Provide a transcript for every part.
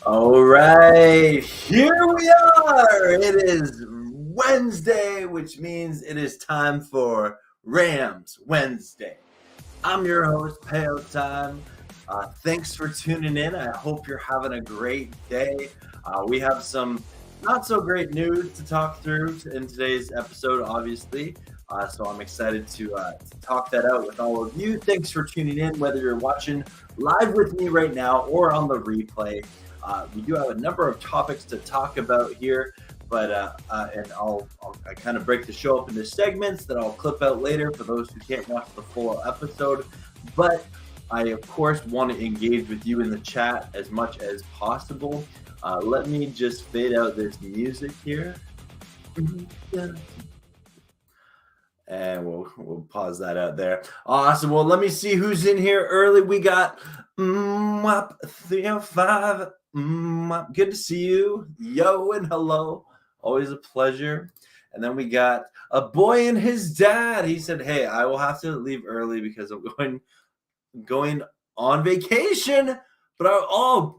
All right, here we are. It is Wednesday, which means it is time for Rams Wednesday. I'm your host, Pale Time. Thanks for tuning in. I hope you're having a great day. We have some not so great news to talk through in today's episode, obviously. So I'm excited to talk that out with all of you. Thanks for tuning in, whether you're watching live with me right now or on the replay. We do have a number of topics to talk about here, but and I'll kind of break the show up into segments that I'll clip out later for those who can't watch the full episode. But I, of course, want to engage with you in the chat as much as possible. Let me just fade out this music here. And we'll pause that out there. Awesome. Well, let me see who's in here early. We got 305. Good to see you. Yo and hello. Always a pleasure. And then we got a boy and his dad. He said, hey, I will have to leave early because I'm going on vacation. But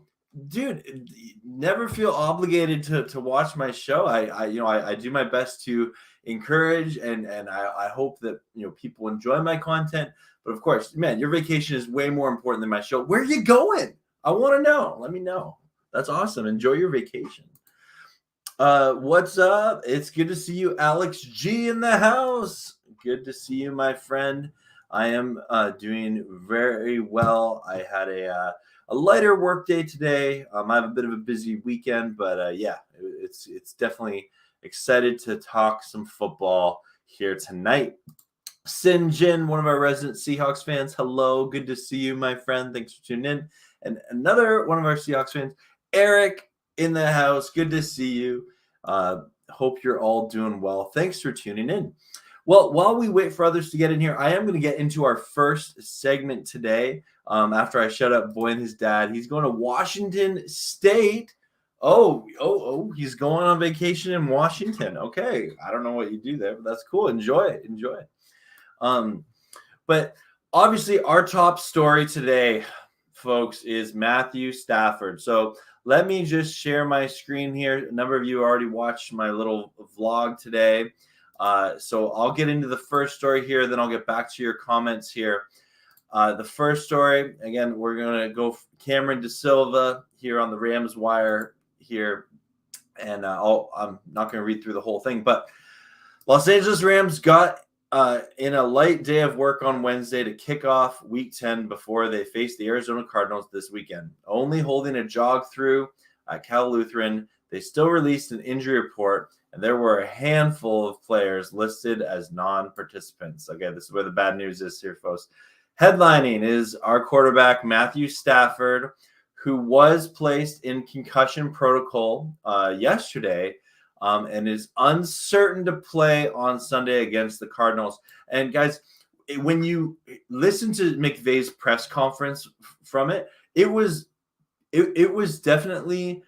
dude, never feel obligated to watch my show. I do my best to encourage and I hope that people enjoy my content. But of course, man, your vacation is way more important than my show. Where are you going? I want to know. Let me know. That's awesome. Enjoy your vacation. What's up? It's good to see you, Alex G in the house. Good to see you, my friend. I am doing very well. I had a lighter work day today. I have a bit of a busy weekend, but yeah, it's definitely excited to talk some football here tonight. Sin Jin, one of our resident Seahawks fans. Hello, good to see you, my friend. Thanks for tuning in. And another one of our Seahawks fans, Eric in the house. Good to see you. Hope you're all doing well. Thanks for tuning in. Well, while we wait for others to get in here, I am going to get into our first segment today. After I shut up Boy and his dad, he's going to Washington State. Oh, he's going on vacation in Washington. Okay. I don't know what you do there, but that's cool. Enjoy it. But obviously our top story today, folks, is Matthew Stafford. So let me just share my screen here. A number of you already watched my little vlog today. So I'll get into the first story here, then I'll get back to your comments here. The first story, again, we're going to go Cameron DeSilva here on the Rams wire here. And I'm not going to read through the whole thing, but Los Angeles Rams got in a light day of work on Wednesday to kick off Week 10 before they face the Arizona Cardinals this weekend. Only holding a jog through at Cal Lutheran, they still released an injury report, and there were a handful of players listed as non-participants. Okay, this is where the bad news is here, folks. Headlining is our quarterback, Matthew Stafford, who was placed in concussion protocol yesterday, and is uncertain to play on Sunday against the Cardinals. And guys, when you listen to McVay's press conference from it, it was definitely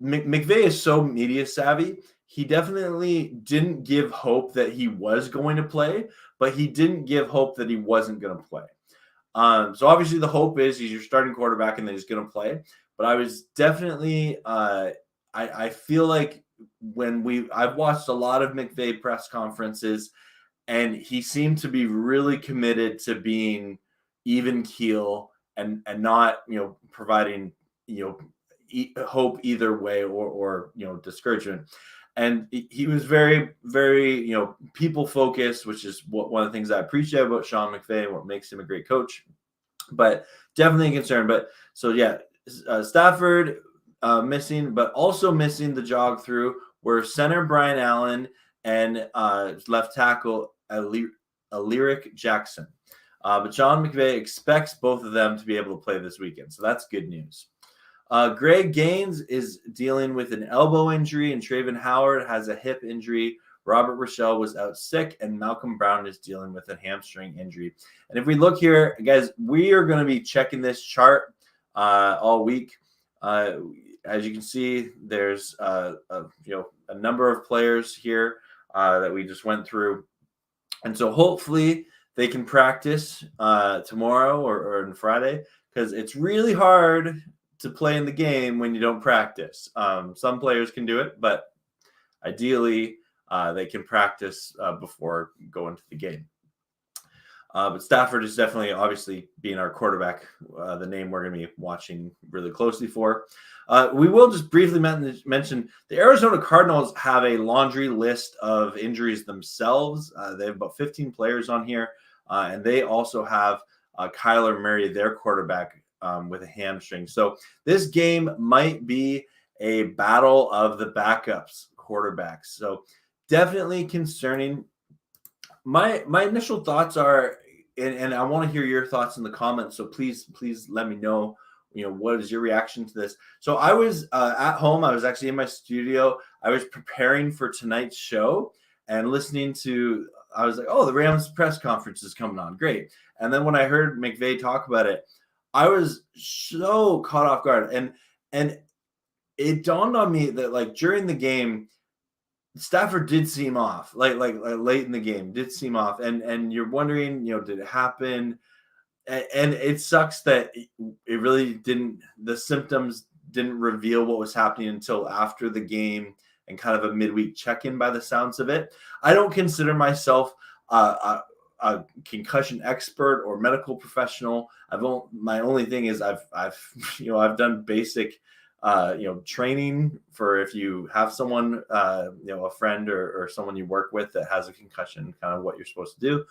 McVay is so media savvy. He definitely didn't give hope that he was going to play, but he didn't give hope that he wasn't going to play. So obviously the hope is he's your starting quarterback and then he's going to play. But I was definitely I feel like I've watched a lot of McVay press conferences, and he seemed to be really committed to being even keel and not providing hope either way or discouragement. And he was very, very people focused, which is one of the things I appreciate about Sean McVay and what makes him a great coach. But definitely a concern. But so yeah, Stafford missing, but also missing the jog through were center Brian Allen and left tackle Alaric Jackson. But Sean McVay expects both of them to be able to play this weekend. So that's good news. Greg Gaines is dealing with an elbow injury, and Travon Howard has a hip injury Robert Rochelle was out sick, and Malcolm Brown is dealing with a hamstring injury. And if we look here, guys, we are going to be checking this chart all week. As you can see, there's a number of players here that we just went through, and so hopefully they can practice tomorrow or on Friday, because it's really hard to play in the game when you don't practice. Some players can do it, but ideally they can practice before going to the game. But Stafford is definitely, obviously, being our quarterback, the name we're going to be watching really closely for. We will just briefly mention the Arizona Cardinals have a laundry list of injuries themselves. They have about 15 players on here, and they also have Kyler Murray, their quarterback, with a hamstring. So this game might be a battle of the backups quarterbacks. So definitely concerning. My initial thoughts are, and I want to hear your thoughts in the comments. So please let me know, what is your reaction to this? So I was at home. I was actually in my studio. I was preparing for tonight's show and listening to, I was like, oh, the Rams press conference is coming on. Great. And then when I heard McVay talk about it, I was so caught off guard. And it dawned on me that, like, during the game, Stafford did seem off, like late in the game, did seem off, and you're wondering, did it happen? And it sucks that it really didn't. The symptoms didn't reveal what was happening until after the game and kind of a midweek check-in. By the sounds of it, I don't consider myself a concussion expert or medical professional. My only thing is I've done basic training for if you have someone, a friend or someone you work with that has a concussion, kind of what you're supposed to do.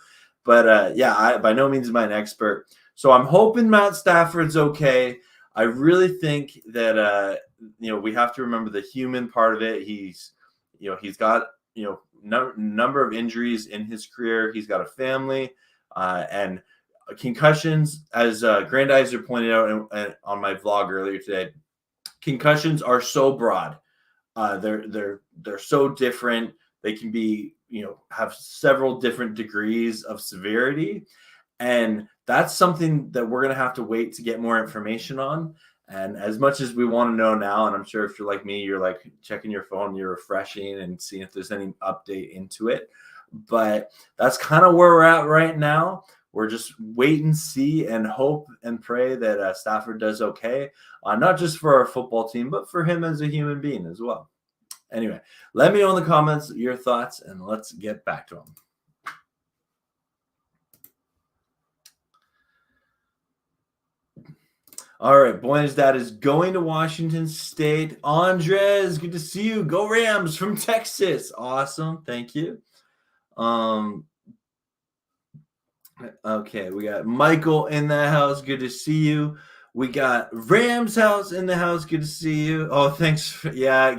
But I by no means am I an expert. So I'm hoping Matt Stafford's okay. I really think that, we have to remember the human part of it. He's got, number of injuries in his career. He's got a family, and concussions, as Grandizer pointed out on my vlog earlier today, concussions are so broad. They're so different. They can be, have several different degrees of severity. And that's something that we're going to have to wait to get more information on. And as much as we want to know now, and I'm sure if you're like me, you're like checking your phone, you're refreshing and seeing if there's any update into it. But that's kind of where we're at right now. We're just wait and see and hope and pray that Stafford does okay, not just for our football team, but for him as a human being as well. Anyway, let me know in the comments your thoughts, and let's get back to them. All right, boy and his dad is going to Washington State. Andres, good to see you. Go Rams from Texas. Awesome, thank you. Okay, we got Michael in the house. Good to see you. We got Rams house in the house. Good to see you. Oh, thanks. Yeah.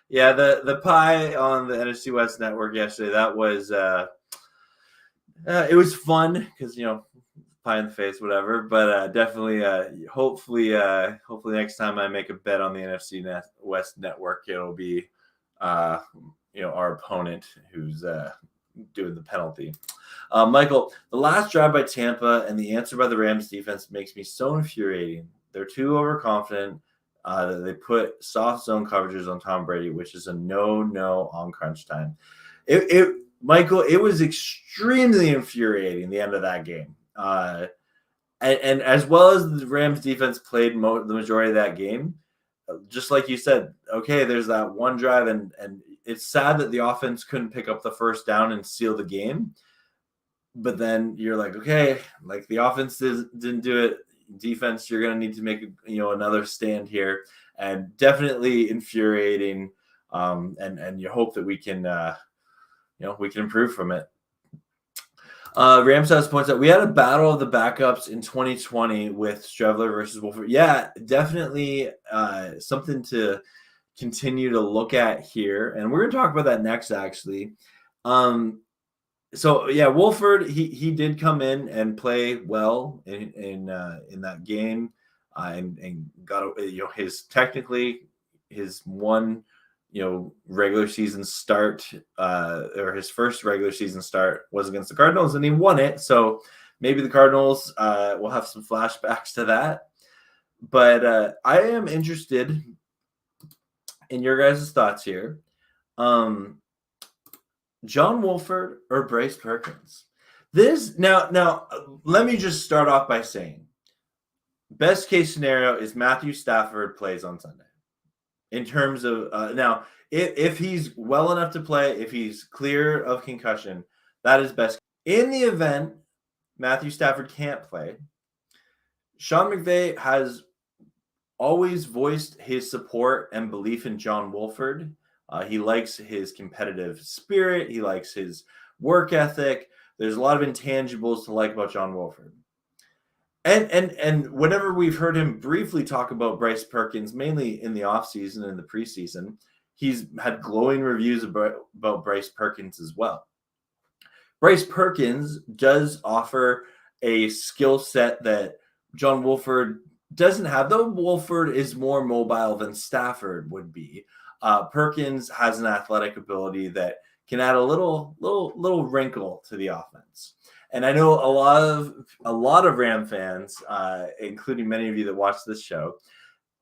The pie on the NFC West Network yesterday. That was it was fun because pie in the face, whatever. But definitely, hopefully next time I make a bet on the NFC West Network, it'll be our opponent who's doing the penalty. Michael, the last drive by Tampa and the answer by the Rams defense makes me so infuriating. They're too overconfident. They put soft zone coverages on Tom Brady, which is a no on crunch time. Michael, it was extremely infuriating the end of that game. And as well as the Rams defense played the majority of that game, just like you said, okay, there's that one drive, and it's sad that the offense couldn't pick up the first down and seal the game. But then you're like, okay, like the offense didn't do it. Defense, you're going to need to make another stand here, and definitely infuriating. And you hope that we can we can improve from it. Ramshouse points out we had a battle of the backups in 2020 with Strevler versus Wolford. Yeah, definitely something to continue to look at here, and we're going to talk about that next, actually. So yeah, Wolford, he did come in and play well in that game, and got his one regular season start, or his first regular season start was against the Cardinals, and he won it. So maybe the Cardinals will have some flashbacks to that. But I am interested in your guys' thoughts here. John Wolford or Bryce Perkins? Now, let me just start off by saying, best case scenario is Matthew Stafford plays on Sunday. In terms of now, if he's well enough to play, if he's clear of concussion, that is best. In the event Matthew Stafford can't play, Sean McVay has always voiced his support and belief in John Wolford. He likes his competitive spirit. He likes his work ethic. There's a lot of intangibles to like about John Wolford. And whenever we've heard him briefly talk about Bryce Perkins, mainly in the offseason and the preseason, he's had glowing reviews about Bryce Perkins as well. Bryce Perkins does offer a skill set that John Wolford doesn't have, though Wolford is more mobile than Stafford would be. Perkins has an athletic ability that can add a little wrinkle to the offense. And I know a lot of Ram fans, including many of you that watch this show,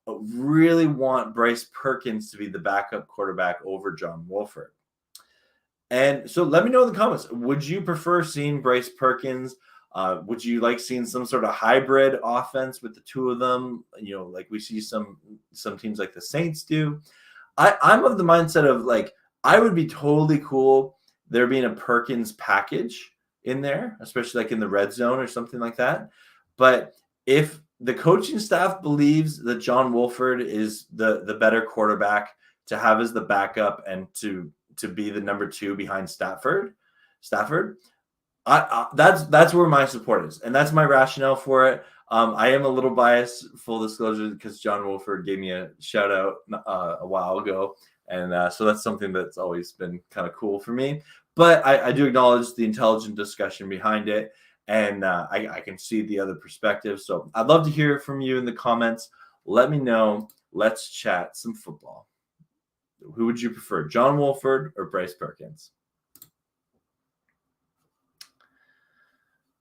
really want Bryce Perkins to be the backup quarterback over John Wolford. And so let me know in the comments, would you prefer seeing Bryce Perkins? Would you like seeing some sort of hybrid offense with the two of them? Like we see some teams like the Saints do. I'm of the mindset of I would be totally cool there being a Perkins package in there, especially like in the red zone or something like that. But if the coaching staff believes that John Wolford is the better quarterback to have as the backup and to be the number 2 behind Stafford, that's where my support is, and that's my rationale for it. I am a little biased, full disclosure, because John Wolford gave me a shout out a while ago, and so that's something that's always been kind of cool for me. But I do acknowledge the intelligent discussion behind it, and I can see the other perspective. So I'd love to hear from you in the comments. Let me know. Let's chat some football. Who would you prefer, John Wolford or Bryce Perkins?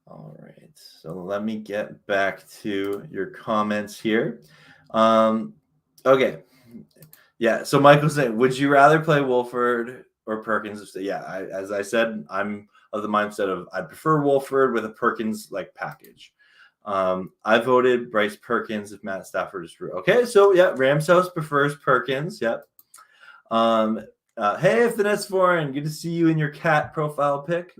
All right, so let me get back to your comments here. Okay. Yeah, so Michael's saying, would you rather play Wolford or Perkins? Yeah, as I said, I'm of the mindset of I prefer Wolford with a Perkins package. I voted Bryce Perkins if Matt Stafford is true. Okay, so yeah, Rams House prefers Perkins. Yep. Hey, Finesse Foreign, good to see you in your cat profile pic.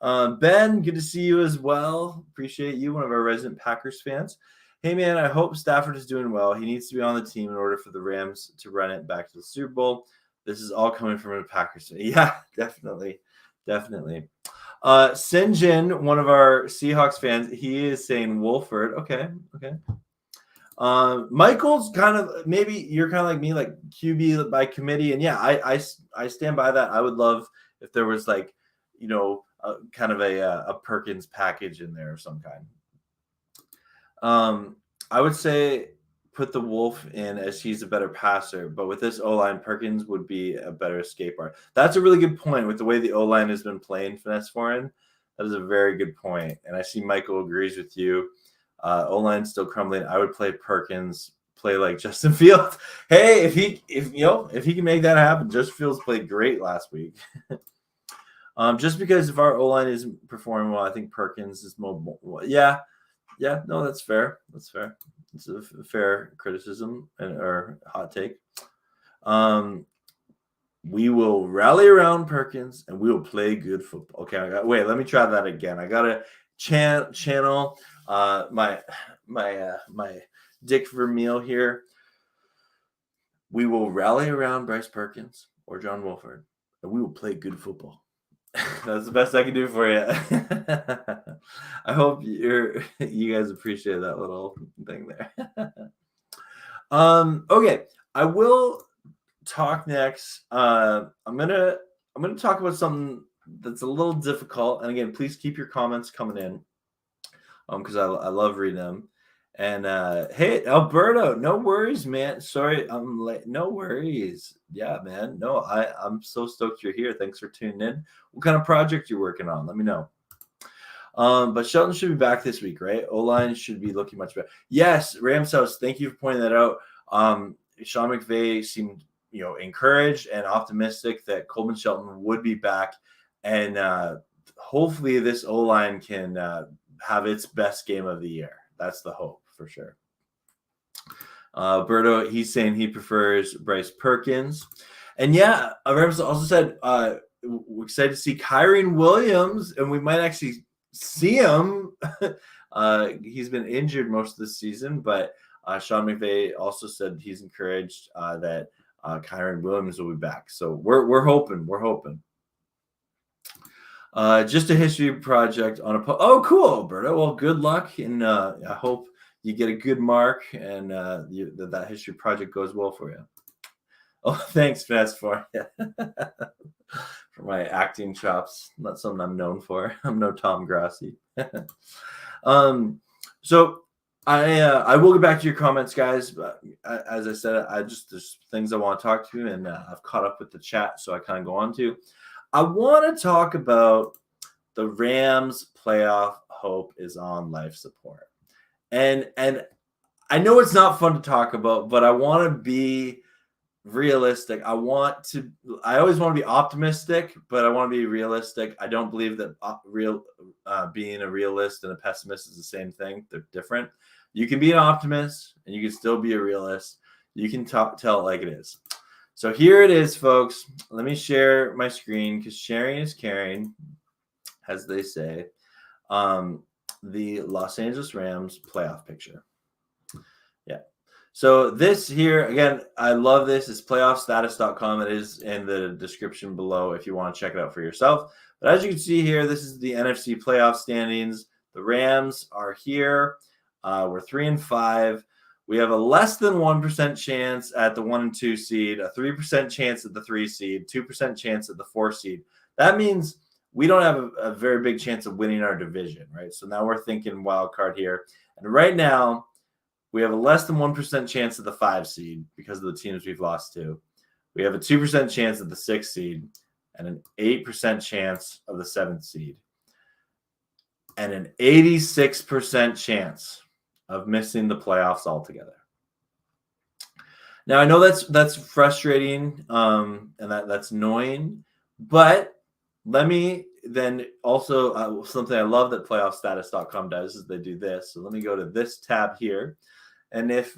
Ben, good to see you as well. Appreciate you, one of our resident Packers fans. Hey, man, I hope Stafford is doing well. He needs to be on the team in order for the Rams to run it back to the Super Bowl. This is all coming from a Packers fan. Yeah, definitely. Sinjin, one of our Seahawks fans, he is saying Wolford. Okay. Michael's kind of, maybe you're kind of like me, like QB by committee. And yeah, I stand by that. I would love if there was kind of a Perkins package in there of some kind. I would say put the Wolf in as he's a better passer, but with this O-line, Perkins would be a better escape art. That's a really good point with the way the O-line has been playing Finesse Foreign. That is a very good point. And I see Michael agrees with you. O-line still crumbling. I would play Perkins, play like Justin Fields. Hey, if he can make that happen, Justin Fields played great last week. Just because if our O-line isn't performing well, I think Perkins is mobile. Yeah, no, that's fair. It's a fair criticism or hot take. We will rally around Perkins and we will play good football. Okay, wait, let me try that again. I gotta channel my Dick Vermeil here. We will rally around Bryce Perkins or John Wolford, and we will play good football. That's the best I can do for you. I hope you guys appreciate that little thing there. Okay, I will talk next. I'm gonna talk about something that's a little difficult, and again, please keep your comments coming in, because I love reading them. And hey, Alberto, no worries, man. Sorry, I'm late. No worries. Yeah, man. No, I'm so stoked you're here. Thanks for tuning in. What kind of project you're working on? Let me know. But Shelton should be back this week, right? O-line should be looking much better. Yes, Rams House, thank you for pointing that out. Sean McVay seemed, encouraged and optimistic that Coleman Shelton would be back, and hopefully this O-line can have its best game of the year. That's the hope for sure. Berto, he's saying he prefers Bryce Perkins. And yeah, Rams also said we're excited to see Kyren Williams, and we might actually see him. He's been injured most of the season, but Sean McVay also said he's encouraged that Kyren Williams will be back. So we're hoping. We're hoping. Just a history project on a oh, cool, Alberto. Well, good luck, and I hope you get a good mark, and that history project goes well for you. Oh, thanks, Vanessa, for my acting chops. Not something I'm known for. I'm no Tom Grassi. So I will get back to your comments, guys. But as I said, there's things I want to talk to, and I've caught up with the chat, so I kind of go on to. I want to talk about the Rams playoff hope is on life support. And I know it's not fun to talk about, but I want to be realistic. I always want to be optimistic, but I want to be realistic. I don't believe that being a realist and a pessimist is the same thing. They're different. You can be an optimist and you can still be a realist. You can tell it like it is. So here it is, folks. Let me share my screen because sharing is caring, as they say. The Los Angeles Rams playoff picture. Yeah. So this here, again, I love this. It's playoffstatus.com. It is in the description below if you want to check it out for yourself. But as you can see here, this is the NFC playoff standings. The Rams are here. We're 3-5. We have a less than 1% chance at the 1 and 2 seed, a 3% chance at the 3 seed, 2% chance at the 4 seed. That means we don't have a very big chance of winning our division, right? So now we're thinking wild card here. And right now, we have a less than 1% chance at the 5 seed because of the teams we've lost to. We have a 2% chance at the 6 seed and an 8% chance of the 7th seed. And an 86% chance of missing the playoffs altogether. Now, I know that's frustrating and that's annoying, but let me then also something I love that playoffstatus.com does is they do this. So let me go to this tab here. And if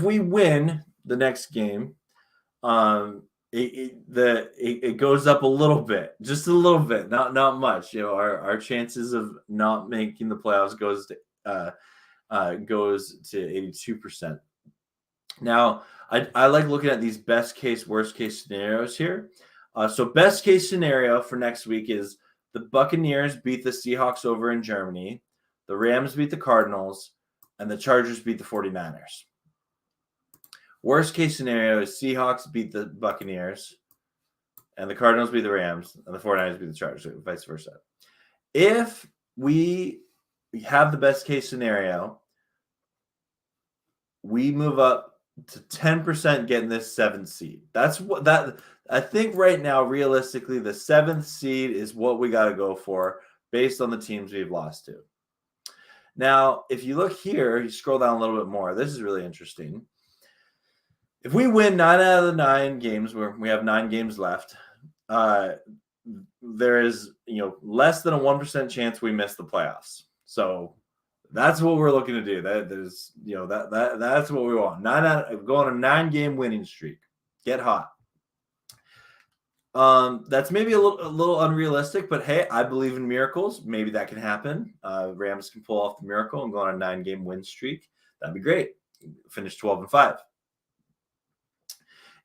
we win the next game, it goes up a little bit, just a little bit, not much. Our chances of not making the playoffs goes to 82%. Now, I like looking at these best case, worst case scenarios here. So best case scenario for next week is the Buccaneers beat the Seahawks over in Germany, the Rams beat the Cardinals, and the Chargers beat the 49ers. Worst case scenario is Seahawks beat the Buccaneers, and the Cardinals beat the Rams, and the 49ers beat the Chargers, vice versa. If we have the best case scenario, we move up to 10% getting this 7th seed. That's what I think right now, realistically, the 7th seed is what we got to go for based on the teams we've lost to. Now, if you look here, you scroll down a little bit more. This is really interesting. If we win 9 out of the 9 games, where we have 9 games left, there is less than a 1% chance we miss the playoffs. So that's what we're looking to do. That's what we want. Go on a 9-game winning streak. Get hot. That's maybe a little unrealistic, but hey, I believe in miracles. Maybe that can happen. Rams can pull off the miracle and go on a 9-game win streak. That'd be great. Finish 12-5.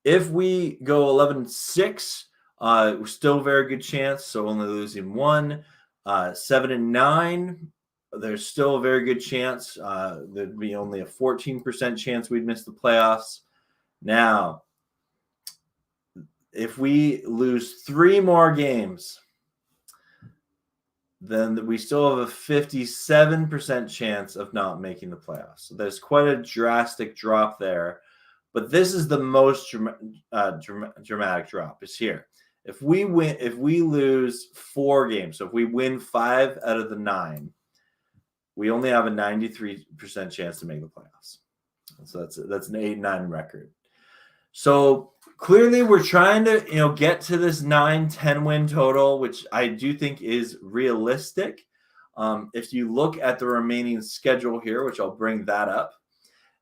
If we go 11-6, we're still a very good chance. So only losing 1. 7-9, there's still a very good chance. There'd be only a 14% chance we'd miss the playoffs. Now, if we lose 3 more games, then we still have a 57% chance of not making the playoffs. So there's quite a drastic drop there. But this is the most dramatic drop is here. If we lose 4 games, so if we win 5 out of the 9, we only have a 93% chance to make the playoffs. So that's an 8-9 record. So clearly we're trying to, get to this 9-10 win total, which I do think is realistic. If you look at the remaining schedule here, which I'll bring that up,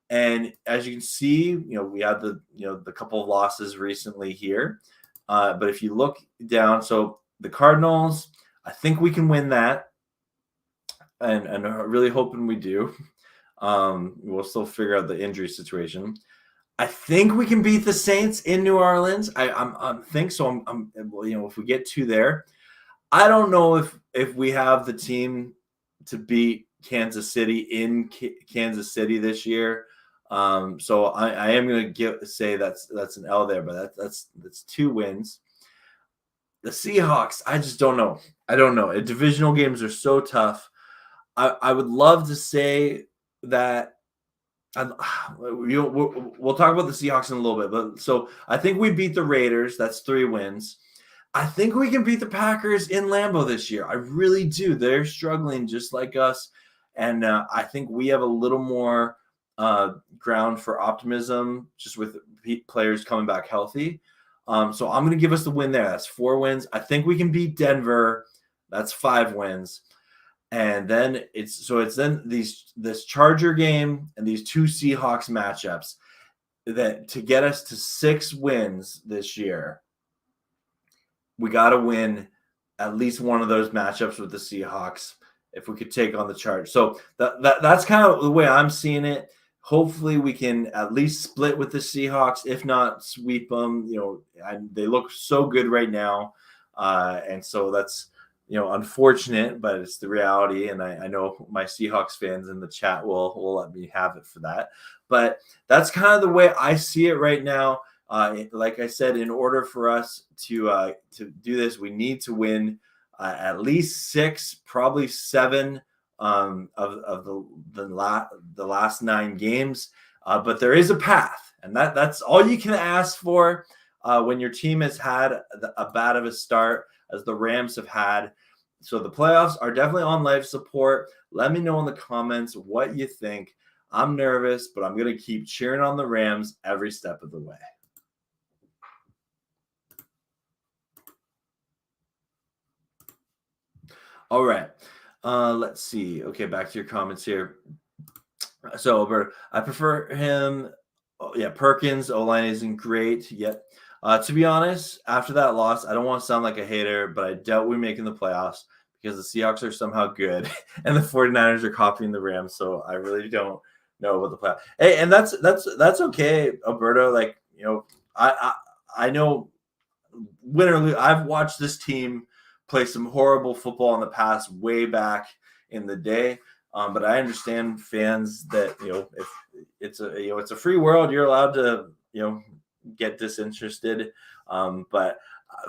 and as you can see, we had the couple of losses recently here. But if you look down, so the Cardinals, I think we can win that, and I'm really hoping we do. We'll still figure out the injury situation. I think we can beat the Saints in New Orleans. I think so. If we get 2 there, I don't know if we have the team to beat Kansas City in Kansas City this year. So I am going to say that's an L there, but that's 2 wins. The Seahawks, I just don't know. I don't know. Divisional games are so tough. I would love to say that. We'll talk about the Seahawks in a little bit, but so I think we beat the Raiders. That's 3 wins. I think we can beat the Packers in Lambeau this year. I really do. They're struggling just like us, and I think we have a little more ground for optimism just with players coming back healthy. So I'm going to give us the win there. That's 4 wins. I think we can beat Denver. That's 5 wins. And then it's then this Charger game and these 2 Seahawks matchups that to get us to 6 wins this year, we got to win at least one of those matchups with the Seahawks if we could take on the Chargers. So that's kind of the way I'm seeing it. Hopefully we can at least split with the Seahawks, if not sweep them. They look so good right now, and so that's unfortunate, but it's the reality. And I know my Seahawks fans in the chat will let me have it for that. But that's kind of the way I see it right now. Like I said, in order for us to do this, we need to win at least 6, probably 7 of the last 9 games. But there is a path, and that's all you can ask for when your team has had a bad of a start as the Rams have had. So the playoffs are definitely on life support. Let me know in the comments what you think. I'm nervous, but I'm going to keep cheering on the Rams every step of the way. All right. Let's see. Okay, back to your comments here. So, Alberto, I prefer him. Oh, yeah, Perkins. O-line isn't great yet. To be honest, after that loss, I don't want to sound like a hater, but I doubt we're making the playoffs because the Seahawks are somehow good and the 49ers are copying the Rams. So I really don't know about the playoffs. Hey, and that's okay, Alberto. Like, I know win or lose, I've watched this team play some horrible football in the past, way back in the day. But I understand fans that if it's a free world, you're allowed to get disinterested. But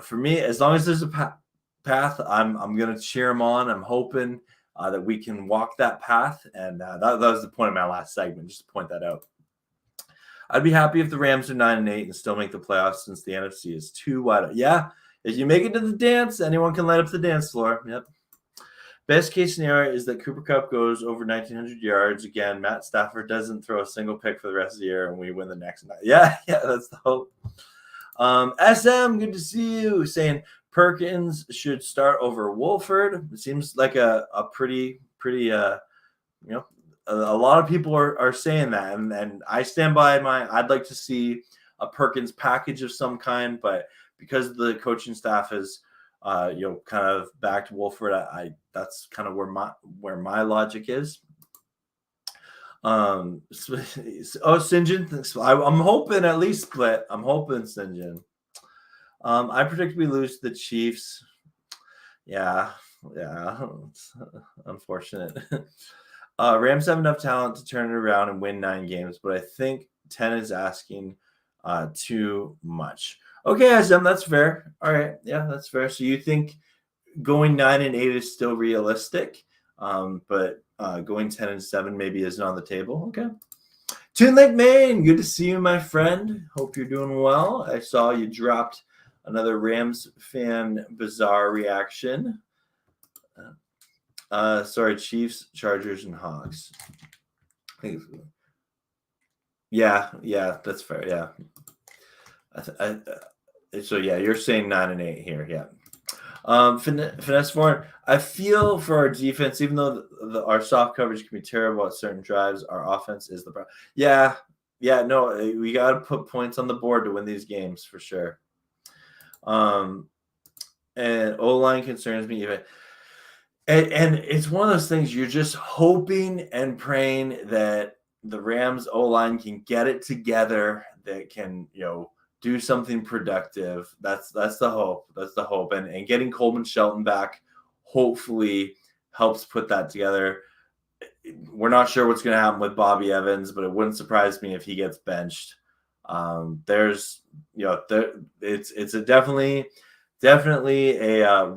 for me, as long as there's a path, I'm gonna cheer them on. I'm hoping that we can walk that path, and that was the point of my last segment. Just to point that out. I'd be happy if the Rams are 9-8 and still make the playoffs, since the NFC is too wide. Yeah, if you make it to the dance, anyone can light up the dance floor. Yep. Best case scenario is that Cooper Kupp goes over 1,900 yards. Again, Matt Stafford doesn't throw a single pick for the rest of the year, and we win the next night. Yeah, that's the hope. SM, good to see you. Saying Perkins should start over Wolford. It seems like a pretty a lot of people are saying that, and I stand by I'd like to see a Perkins package of some kind, but because the coaching staff has kind of backed Wolford, that's kind of where my logic is. St. John, I'm hoping at least split. I'm hoping St. John. I predict we lose to the Chiefs. Yeah, it's unfortunate. Rams have enough talent to turn it around and win 9 games, but I think 10 is asking too much. Okay, Azem, that's fair. All right, yeah, that's fair. So you think going 9-8 is still realistic, but going 10-7 maybe isn't on the table. Okay. Toon Lake, Maine, good to see you, my friend. Hope you're doing well. I saw you dropped another Rams fan bizarre reaction. Sorry, Chiefs, Chargers, and Hogs. Yeah, that's fair. Yeah. So yeah, you're saying 9-8 here. Yeah. Finesse Foreign. I feel for our defense, even though our soft coverage can be terrible at certain drives, our offense is the problem. Yeah. No, we got to put points on the board to win these games for sure. And O-line concerns me even. And it's one of those things you're just hoping and praying that the Rams O-line can get it together, that can, do something productive. That's the hope. That's the hope. And getting Coleman Shelton back hopefully helps put that together. We're not sure what's going to happen with Bobby Evans, but it wouldn't surprise me if he gets benched. There's, it's a definitely a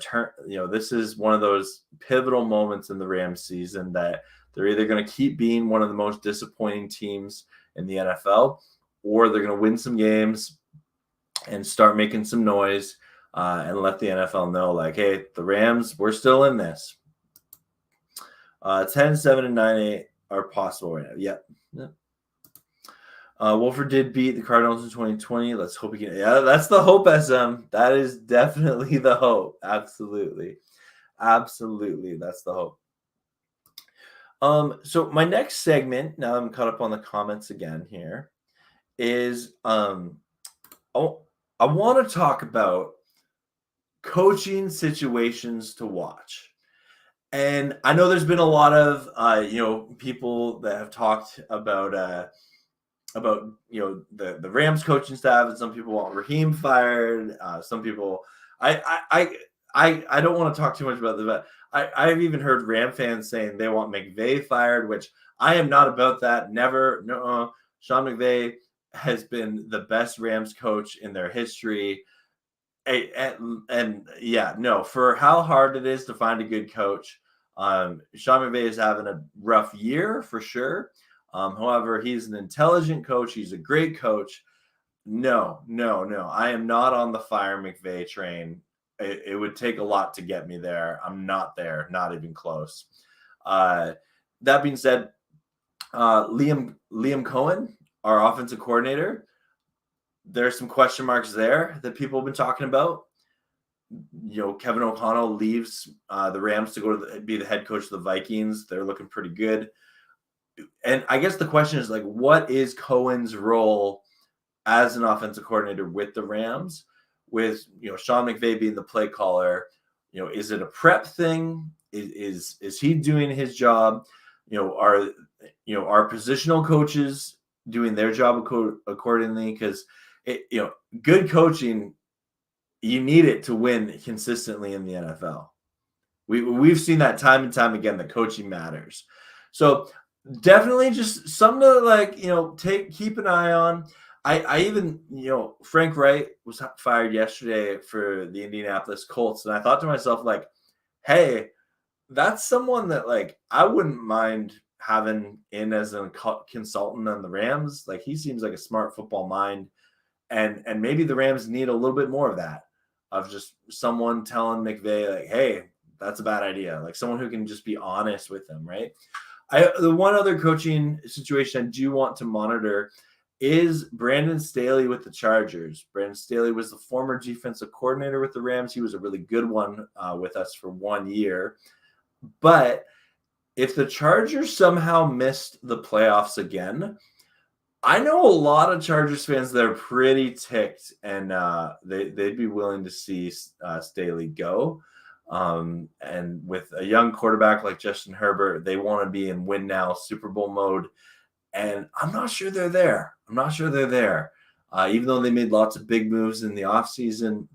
turn. This is one of those pivotal moments in the Rams season that they're either going to keep being one of the most disappointing teams in the NFL, or they're going to win some games and start making some noise and let the NFL know, like, hey, the Rams, we're still in this. 10-7 and 9-8 are possible right now. Yep. Wolford did beat the Cardinals in 2020. Let's hope he can. Yeah, that's the hope, SM. That is definitely the hope. Absolutely. That's the hope. So my next segment, now I'm caught up on the comments again here, is I want to talk about coaching situations to watch. And I know there's been a lot of people that have talked about the Rams coaching staff, and some people want Raheem fired. Some people, I don't want to talk too much about that. I've even heard Ram fans saying they want McVay fired, which I am not about that. Never. No. Sean McVay has been the best Rams coach in their history. And yeah, no, for how hard it is to find a good coach, Sean McVay is having a rough year for sure. However, he's an intelligent coach. He's a great coach. No. I am not on the fire McVay train. It would take a lot to get me there. I'm not there, not even close. That being said, Liam Cohen, our offensive coordinator, there's some question marks there that people have been talking about. Kevin O'Connell leaves the Rams to go to be the head coach of the Vikings. They're looking pretty good. And I guess the question is, like, what is Cohen's role as an offensive coordinator with the Rams? With Sean McVay being the play caller, is it a prep thing? Is he doing his job? Are positional coaches doing their job accordingly? Because good coaching, you need it to win consistently in the NFL. We've seen that time and time again that coaching matters. So definitely just something to keep an eye on. I even, Frank Wright was fired yesterday for the Indianapolis Colts. And I thought to myself, like, hey, that's someone that, like, I wouldn't mind having in as a consultant on the Rams. Like, he seems like a smart football mind. And maybe the Rams need a little bit more of that, of just someone telling McVay, like, hey, that's a bad idea. Like, someone who can just be honest with them, right? The one other coaching situation I do want to monitor is Brandon Staley with the Chargers. Brandon Staley was the former defensive coordinator with the Rams. He was a really good one with us for 1 year. But if the Chargers somehow missed the playoffs again, I know a lot of Chargers fans that are pretty ticked, and they'd be willing to see Staley go. And with a young quarterback like Justin Herbert, they want to be in win now Super Bowl mode. And I'm not sure they're there. Even though they made lots of big moves in the offseason.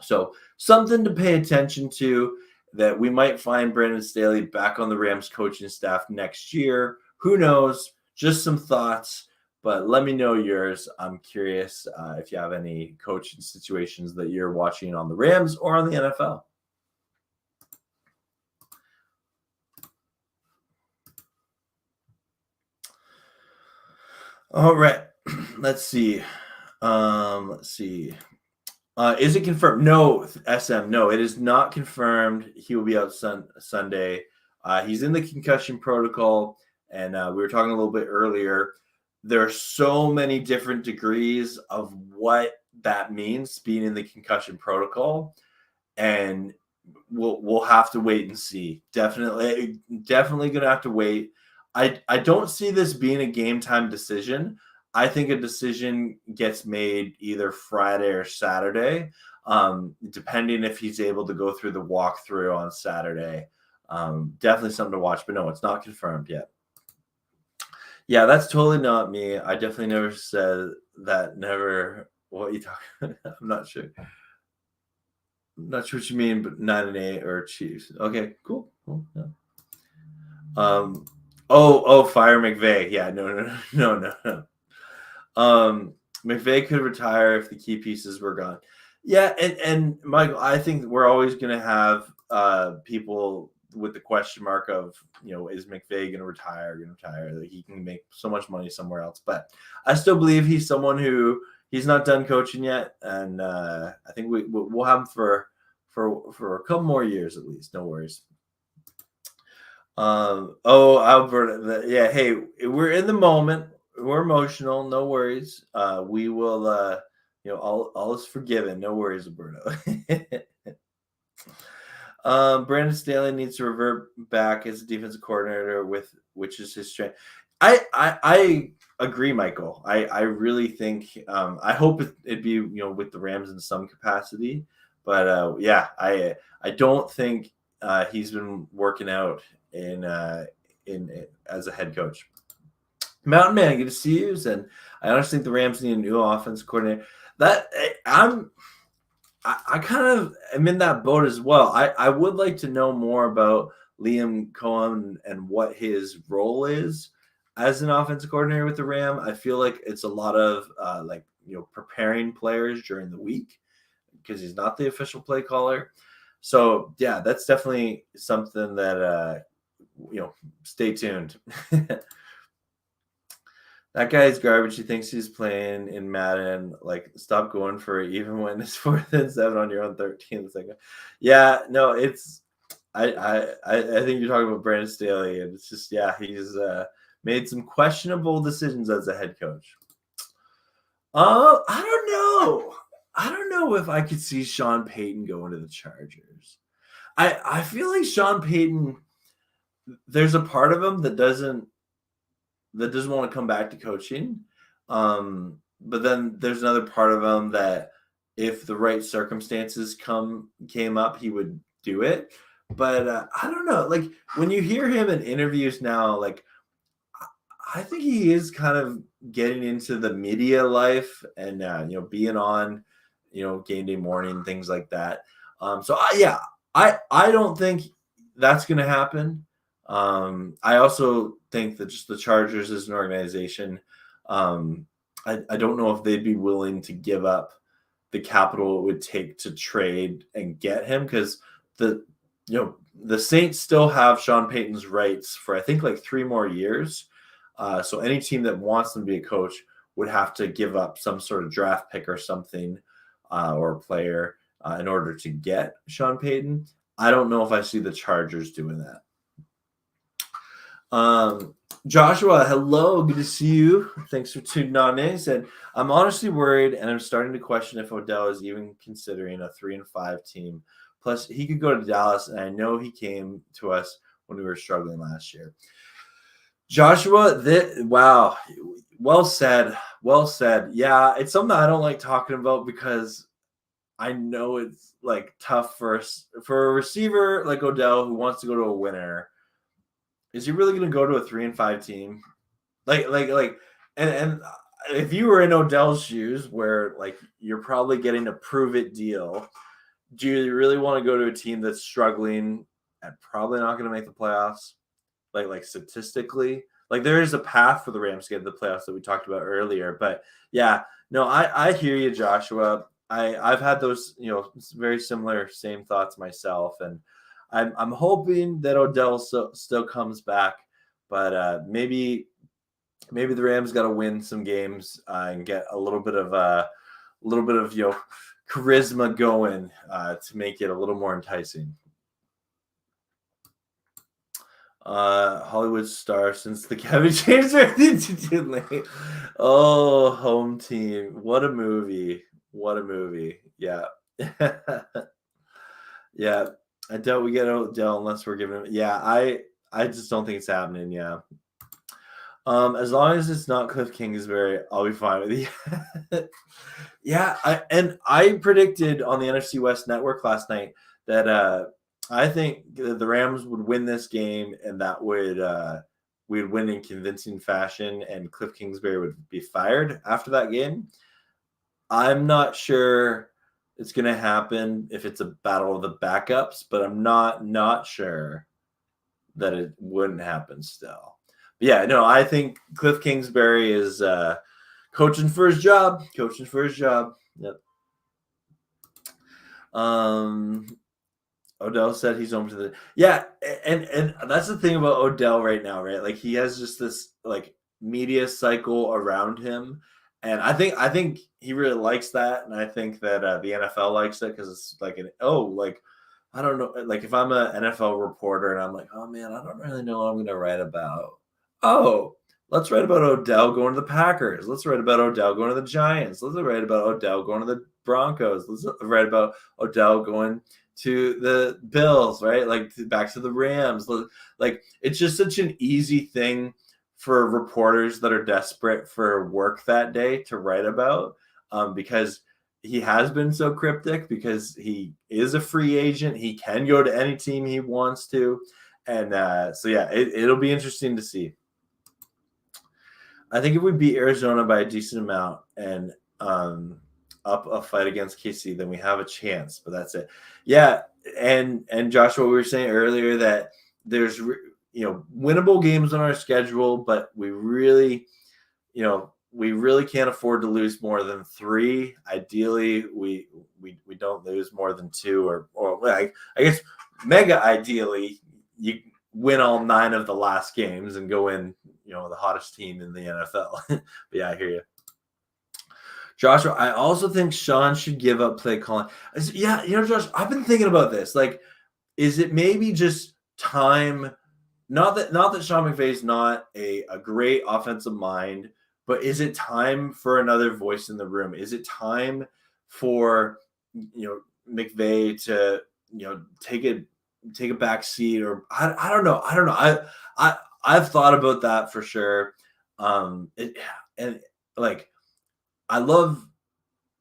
So something to pay attention to, that we might find Brandon Staley back on the Rams coaching staff next year. Who knows? Just some thoughts. But let me know yours. I'm curious if you have any coaching situations that you're watching on the Rams or on the NFL. All right. Let's see. Is it confirmed? No, SM. No, it is not confirmed. He will be out Sunday. He's in the concussion protocol, and we were talking a little bit earlier. There are so many different degrees of what that means, being in the concussion protocol, and we'll have to wait and see. Definitely gonna have to wait. I don't see this being a game time decision. I think a decision gets made either Friday or Saturday, depending if he's able to go through the walkthrough on Saturday. Definitely something to watch, but no, it's not confirmed yet. Yeah, that's totally not me. I definitely never said that. Never. What are you talking? I'm not sure. I'm not sure what you mean, but 9-8 or Chiefs. Okay, cool. Yeah. Fire McVay. Yeah, no. McVay could retire if the key pieces were gone. Yeah, and Michael, I think we're always going to have people with the question mark of, is McVay going to retire? Like, he can make so much money somewhere else, but I still believe he's someone who he's not done coaching yet, and I think we'll have him for a couple more years at least. No worries. Alberta, yeah. Hey, we're in the moment. We're emotional. No worries. We will. All is forgiven. No worries, Alberta. Brandon Staley needs to revert back as a defensive coordinator, which is his strength. I agree, Michael. I really think. I hope it'd be with the Rams in some capacity, but yeah, I don't think he's been working out in as a head coach. Mountain Man, good to see you. And I honestly think the Rams need a new offense coordinator. That I kind of am in that boat as well. I would like to know more about Liam Cohen and what his role is as an offensive coordinator with the Ram. I feel like it's a lot of preparing players during the week because he's not the official play caller. So yeah, that's definitely something that stay tuned. That guy's garbage. He thinks he's playing in Madden. Like, stop going for it, even when it's 4th and 7 on your own 13th second. Yeah, no, it's. I think you're talking about Brandon Staley, and it's just he's made some questionable decisions as a head coach. I don't know if I could see Sean Payton going to the Chargers. I feel like Sean Payton. There's a part of him that doesn't want to come back to coaching. But then there's another part of him that if the right circumstances came up, he would do it. But I don't know. Like, when you hear him in interviews now, like, I think he is kind of getting into the media life and being on game day morning, things like that. I don't think that's going to happen. I also think that just the Chargers as an organization, I don't know if they'd be willing to give up the capital it would take to trade and get him, because the Saints still have Sean Payton's rights for I think like 3 more years. So any team that wants them to be a coach would have to give up some sort of draft pick or something or a player in order to get Sean Payton. I don't know if I see the Chargers doing that. Joshua, hello, good to see you. Thanks for tuning on in. He said, I'm honestly worried, and I'm starting to question if Odell is even considering a 3-5 team. Plus, he could go to Dallas, and I know he came to us when we were struggling last year. Joshua, wow, well said. Yeah, it's something I don't like talking about because I know it's like tough for a receiver like Odell who wants to go to a winner. Is he really going to go to a 3-5 team? And if you were in Odell's shoes, where like you're probably getting a prove it deal, do you really want to go to a team that's struggling and probably not going to make the playoffs? Like statistically, like there is a path for the Rams to get to the playoffs that we talked about earlier. But yeah, no, I hear you, Joshua. I've had those, very similar same thoughts myself, and I'm hoping that Odell still comes back, but maybe the Rams got to win some games and get a little bit of charisma going to make it a little more enticing. Hollywood star since the Kevin James too late. Oh, home team. What a movie. Yeah. Yeah. I doubt we get Odell unless we're giving him. Yeah, I just don't think it's happening. Yeah. As long as it's not Cliff Kingsbury, I'll be fine with you. Yeah, I predicted on the NFC West Network last night that I think the Rams would win this game, and that we'd win in convincing fashion, and Cliff Kingsbury would be fired after that game. I'm not sure it's going to happen if it's a battle of the backups, but I'm not sure that it wouldn't happen still. But yeah, no, I think Cliff Kingsbury is coaching for his job. Yep. Odell said he's home to the and that's the thing about Odell right now, right? Like he has just this like media cycle around him, and I think he really likes that, and I think that the NFL likes it because it's like I don't know, like if I'm an NFL reporter and I'm like, oh man, I don't really know what I'm going to write about. Oh, let's write about Odell going to the Packers. Let's write about Odell going to the Giants. Let's write about Odell going to the Broncos. Let's write about Odell going to the Bills, right? Like back to the Rams. Like it's just such an easy thing for reporters that are desperate for work that day to write about, because he has been so cryptic, because he is a free agent. He can go to any team he wants to. And so, yeah, it'll be interesting to see. I think if we beat Arizona by a decent amount and up a fight against KC, then we have a chance. But that's it. Yeah, and Joshua, we were saying earlier that there's winnable games on our schedule, but we really can't afford to lose more than 3. Ideally, we don't lose more than 2, or I guess mega ideally you win all 9 of the last games and go in, the hottest team in the NFL. But yeah, I hear you. Joshua, I also think Sean should give up play calling. Yeah, Josh, I've been thinking about this. Like, is it maybe just time? Not that Sean McVay is not a great offensive mind, but is it time for another voice in the room? Is it time for McVay to take a back seat? Or I don't know. I've thought about that for sure. I love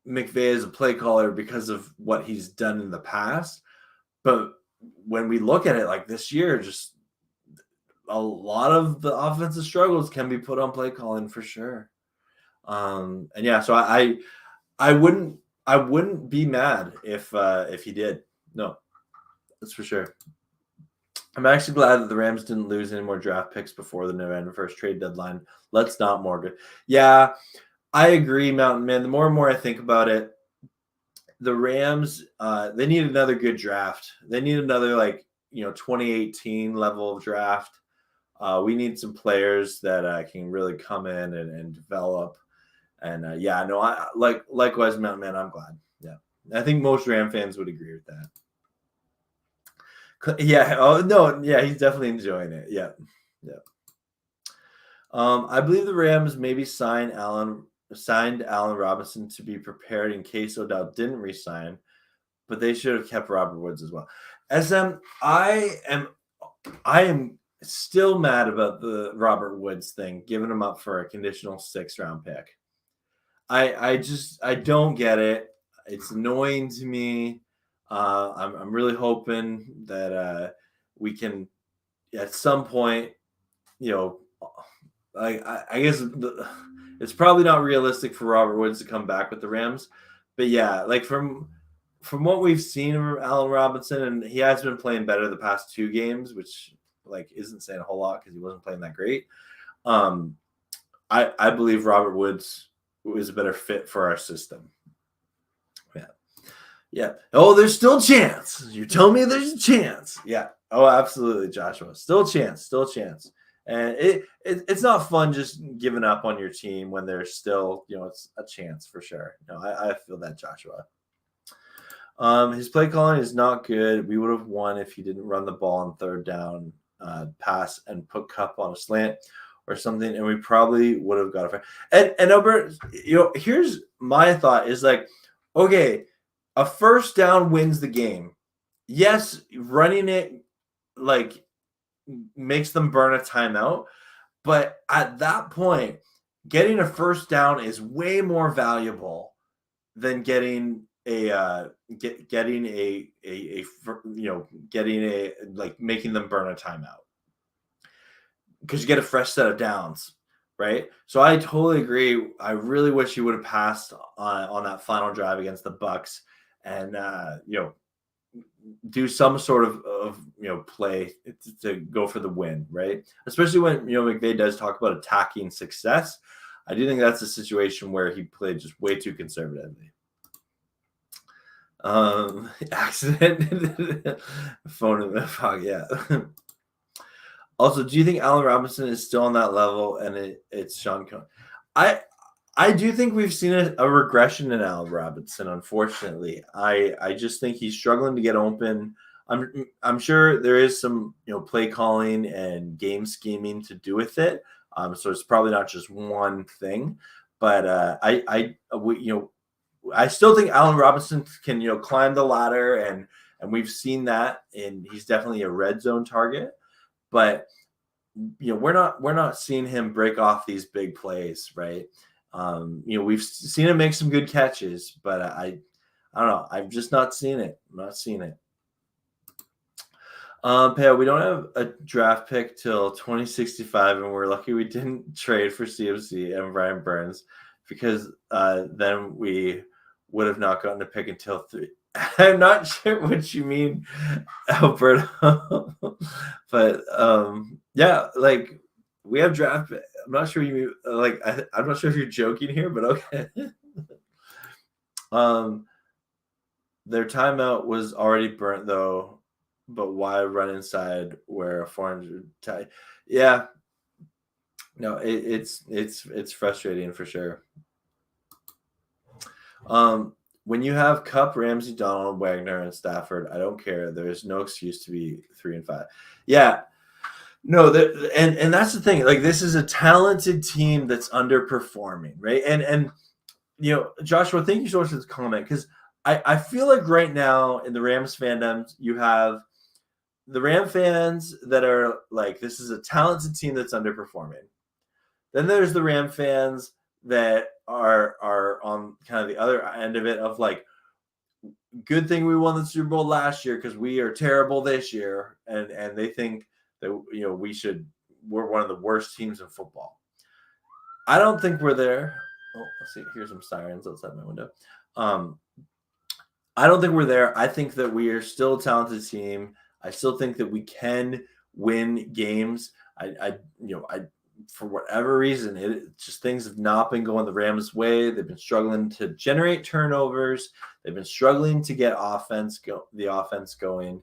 McVay as a play caller because of what he's done in the past, but when we look at it like this year, just a lot of the offensive struggles can be put on play calling for sure. And yeah, so I wouldn't be mad if he did. No, that's for sure. I'm actually glad that the Rams didn't lose any more draft picks before the November 1st trade deadline. Let's not mortgage. Yeah, I agree, Mountain Man. The more and more I think about it, the Rams, they need another good draft. They need another 2018 level of draft. We need some players that can really come in and develop. And likewise, Mountain Man, I'm glad. Yeah, I think most Ram fans would agree with that. Yeah. Oh no. Yeah, he's definitely enjoying it. Yeah. Yeah. I believe the Rams maybe signed Allen Robinson to be prepared in case Odell didn't resign, but they should have kept Robert Woods as well. SM, I am still mad about the Robert Woods thing, giving him up for a conditional 6th-round pick. I don't get it. It's annoying to me. I'm really hoping that we can at some point, I guess it's probably not realistic for Robert Woods to come back with the Rams, but yeah, like from what we've seen of Allen Robinson, and he has been playing better the past 2 games, which isn't saying a whole lot because he wasn't playing that great. I believe Robert Woods is a better fit for our system. Yeah. Yeah. Oh, there's still a chance. You tell me there's a chance. Yeah. Oh, absolutely, Joshua. Still a chance. Still a chance. And it's not fun just giving up on your team when there's still, it's a chance for sure. No, I feel that, Joshua. His play calling is not good. We would have won if he didn't run the ball on third down, pass, and put Cup on a slant or something, and we probably would have got a. And Albert, here's my thought: is like, okay, a first down wins the game. Yes, running it like makes them burn a timeout, but at that point, getting a first down is way more valuable than getting getting making them burn a timeout, because you get a fresh set of downs, right? So I totally agree. I really wish he would have passed on that final drive against the Bucks, and do some sort of play to go for the win, right? Especially when McVay does talk about attacking success. I do think that's a situation where he played just way too conservatively. Accident. Phone in the fog. Yeah. Also, do you think Allen Robinson is still on that level and it's Sean Cohen? I do think we've seen a regression in Allen Robinson, unfortunately. I just think he's struggling to get open. I'm sure there is some play calling and game scheming to do with it. So it's probably not just one thing, but I still think Allen Robinson can climb the ladder, and we've seen that, and he's definitely a red zone target. But we're not seeing him break off these big plays, right? We've seen him make some good catches, but I don't know. I've just not seen it. I'm not seeing it. Pale, we don't have a draft pick till 2065, and we're lucky we didn't trade for CMC and Brian Burns, because then we would have not gotten a pick until 3. I'm not sure what you mean, Alberto. But yeah, like we have draft. I'm not sure you mean I'm not sure if you're joking here, but okay. Their timeout was already burnt though, but why run inside where a 400 tie? Yeah, no, it's frustrating for sure. When you have Cup, Ramsey, Donald, Wagner, and Stafford, I don't care. There is no excuse to be 3-5. Yeah, no, and that's the thing. Like, this is a talented team that's underperforming, right? And Joshua, thank you so much for this comment, because I feel like right now in the Rams fandom, you have the Ram fans that are like, this is a talented team that's underperforming. Then there's the Ram fans that are on kind of the other end of it, of like, good thing we won the Super Bowl last year because we are terrible this year, and they think that we're one of the worst teams in football. I don't think we're there. Oh, let's see. Here's some sirens outside my window. I don't think we're there. I think that we are still a talented team. I still think that we can win games. I for whatever reason, just things have not been going the Rams' way. They've been struggling to generate turnovers. They've been struggling to get the offense going.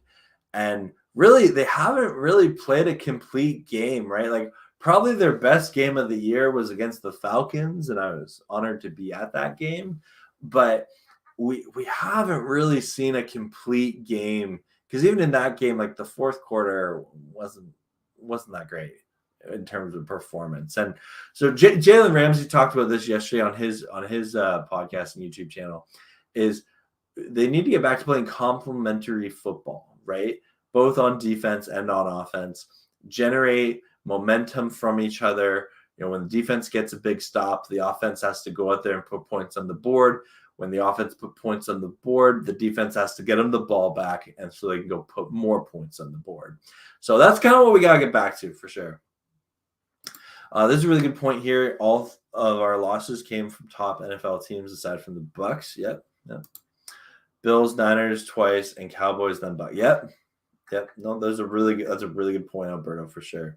And really, they haven't really played a complete game, right? Like, probably their best game of the year was against the Falcons, and I was honored to be at that game. But we haven't really seen a complete game, because even in that game, like, the fourth quarter wasn't that great in terms of performance. And so Jalen Ramsey talked about this yesterday on his podcast and YouTube channel, is they need to get back to playing complementary football, right? Both on defense and on offense, generate momentum from each other. When the defense gets a big stop, the offense has to go out there and put points on the board. When the offense put points on the board, the defense has to get them the ball back, and so they can go put more points on the board. So that's kind of what we got to get back to for sure. This is a really good point here. All of our losses came from top NFL teams aside from the Bucks. Yep. Bills, Niners twice, and Cowboys, then Bucks. Yep. No, that's a really good point, Alberto, for sure.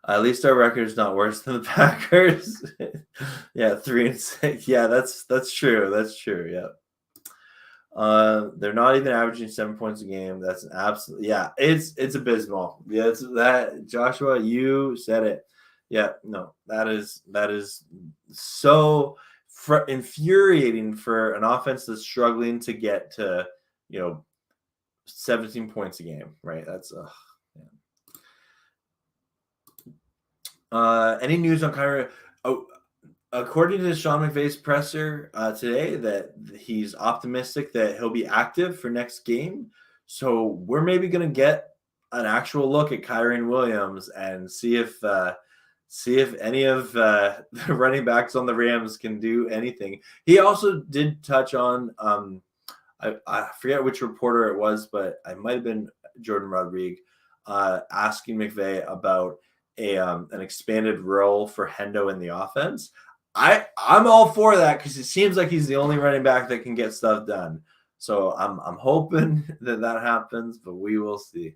At least our record is not worse than the Packers. Yeah, 3-6. Yeah, that's true. That's true. Yeah. They're not even averaging 7 points a game. That's an absolute, yeah, it's abysmal. Yeah, it's that, Joshua, you said it. Yeah, no, that is so infuriating for an offense that's struggling to get to, 17 points a game, right? That's any news on Kyrie? Oh, according to Sean McVay's presser today, that he's optimistic that he'll be active for next game. So we're maybe going to get an actual look at Kyrie Williams and see if any of the running backs on the Rams can do anything. He also did touch on I forget which reporter it was, but it might have been Jordan Rodriguez asking McVay about an expanded role for Hendo in the offense. I'm all for that because it seems like he's the only running back that can get stuff done. So I'm hoping that happens, but we will see.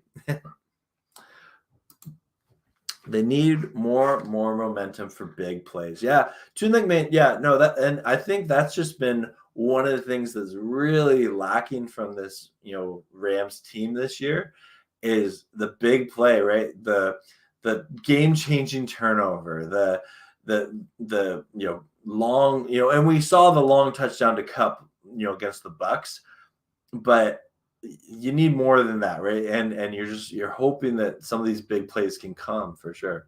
They need more momentum for big plays. Yeah, and I think that's just been one of the things that's really lacking from this, Rams team this year is the big play, right? The game-changing turnover, the long, and we saw the long touchdown to Cup, against the Bucks, but you need more than that, right? And you're hoping that some of these big plays can come for sure.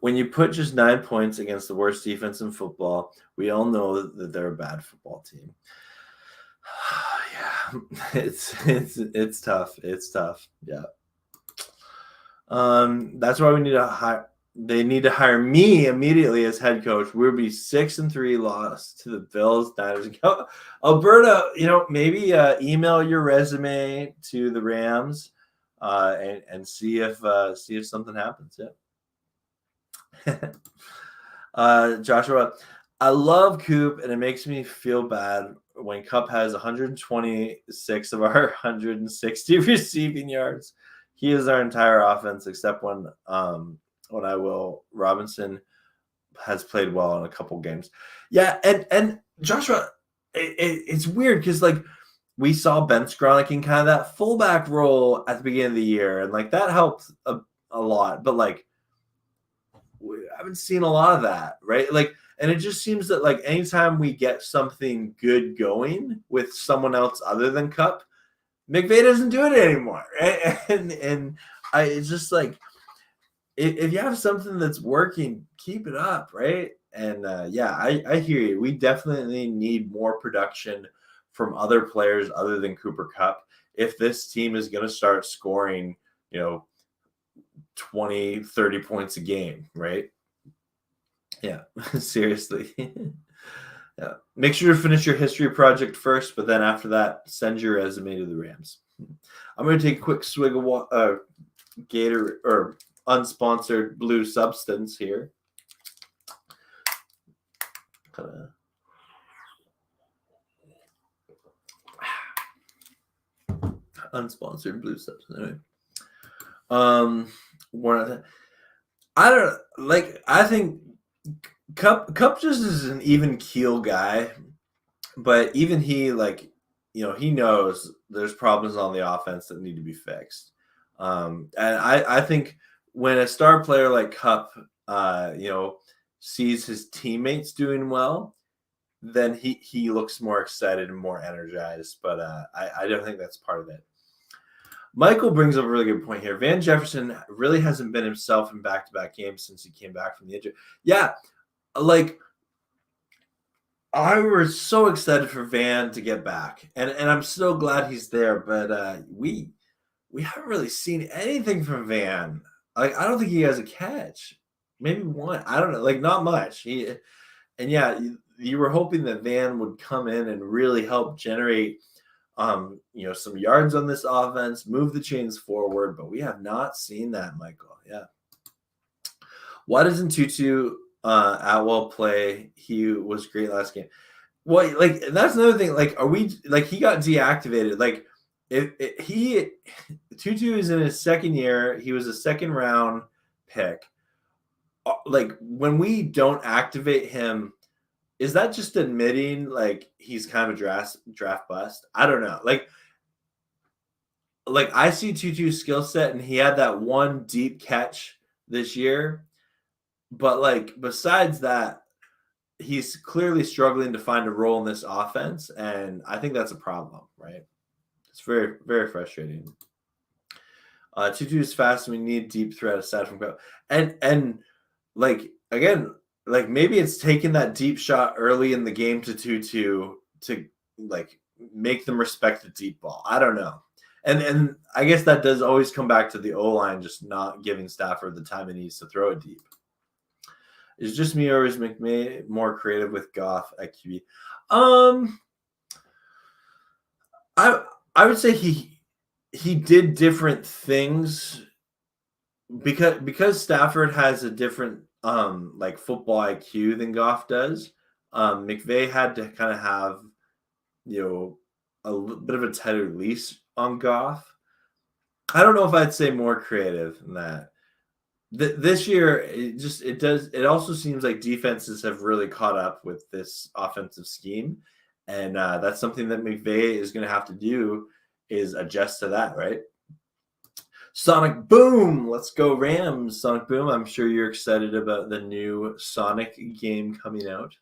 When you put just 9 points against the worst defense in football, we all know that they're a bad football team. Yeah, it's tough. It's tough. Yeah. That's why we need to hire. They need to hire me immediately as head coach. We'll be 6-3, lost to the Bills, Niners. Alberta, maybe email your resume to the Rams, and see if something happens. Yeah. Joshua, I love Coop, and it makes me feel bad when Cup has 126 of our 160 receiving yards. He is our entire offense, except when Robinson has played well in a couple games. Yeah, and Joshua, it's weird because we saw Ben Skronik in kind of that fullback role at the beginning of the year, and that helped a lot. But we haven't seen a lot of that, right? And it just seems that anytime we get something good going with someone else other than Cup, McVay doesn't do it anymore, right? And it's just if you have something that's working, keep it up, right? And I hear you. We definitely need more production from other players other than Cooper Kupp if this team is going to start scoring, 20, 30 points a game, right? Yeah, seriously. Yeah. Make sure to finish your history project first, but then after that, send your resume to the Rams. I'm going to take a quick swig of Gator or unsponsored blue substance here. Unsponsored blue substance. Anyway. I think Cup just is an even keel guy, but even he he knows there's problems on the offense that need to be fixed. And I think when a star player like Cup, sees his teammates doing well, then he looks more excited and more energized. But I don't think that's part of it. Michael brings up a really good point here. Van Jefferson really hasn't been himself in back-to-back games since he came back from the injury. Yeah, I was so excited for Van to get back, and I'm so glad he's there. But we haven't really seen anything from Van. I don't think he has a catch. Maybe one. I don't know. Not much. You were hoping that Van would come in and really help generate some yards on this offense, move the chains forward, but we have not seen that, Michael. Yeah. Why doesn't Tutu Atwell play? He was great last game. Well, that's another thing. Are we he got deactivated? Tutu is in his second year. He was a second round pick. Like when we don't activate him, is that just admitting like he's kind of a draft bust? I don't know. Like I see Tutu's skill set, and he had that one deep catch this year. But like besides that, he's clearly struggling to find a role in this offense, and I think that's a problem, right? It's very, very frustrating. Tutu is fast, and we need deep threat aside from go. And like again, like maybe it's taking that deep shot early in the game to Tutu to like make them respect the deep ball. I don't know. And I guess that does always come back to the O-line just not giving Stafford the time he needs to throw it deep. Is just me, or is McVay more creative with Goff at QB? I would say he did different things because Stafford has a different like football IQ than Goff does. McVay had to kind of have a bit of a tighter leash on Goff. I don't know if I'd say more creative than that. This year, it also seems like defenses have really caught up with this offensive scheme, and that's something that McVay is going to have to do is adjust to that, right? Sonic Boom, let's go Rams. Sonic Boom, I'm sure you're excited about the new Sonic game coming out.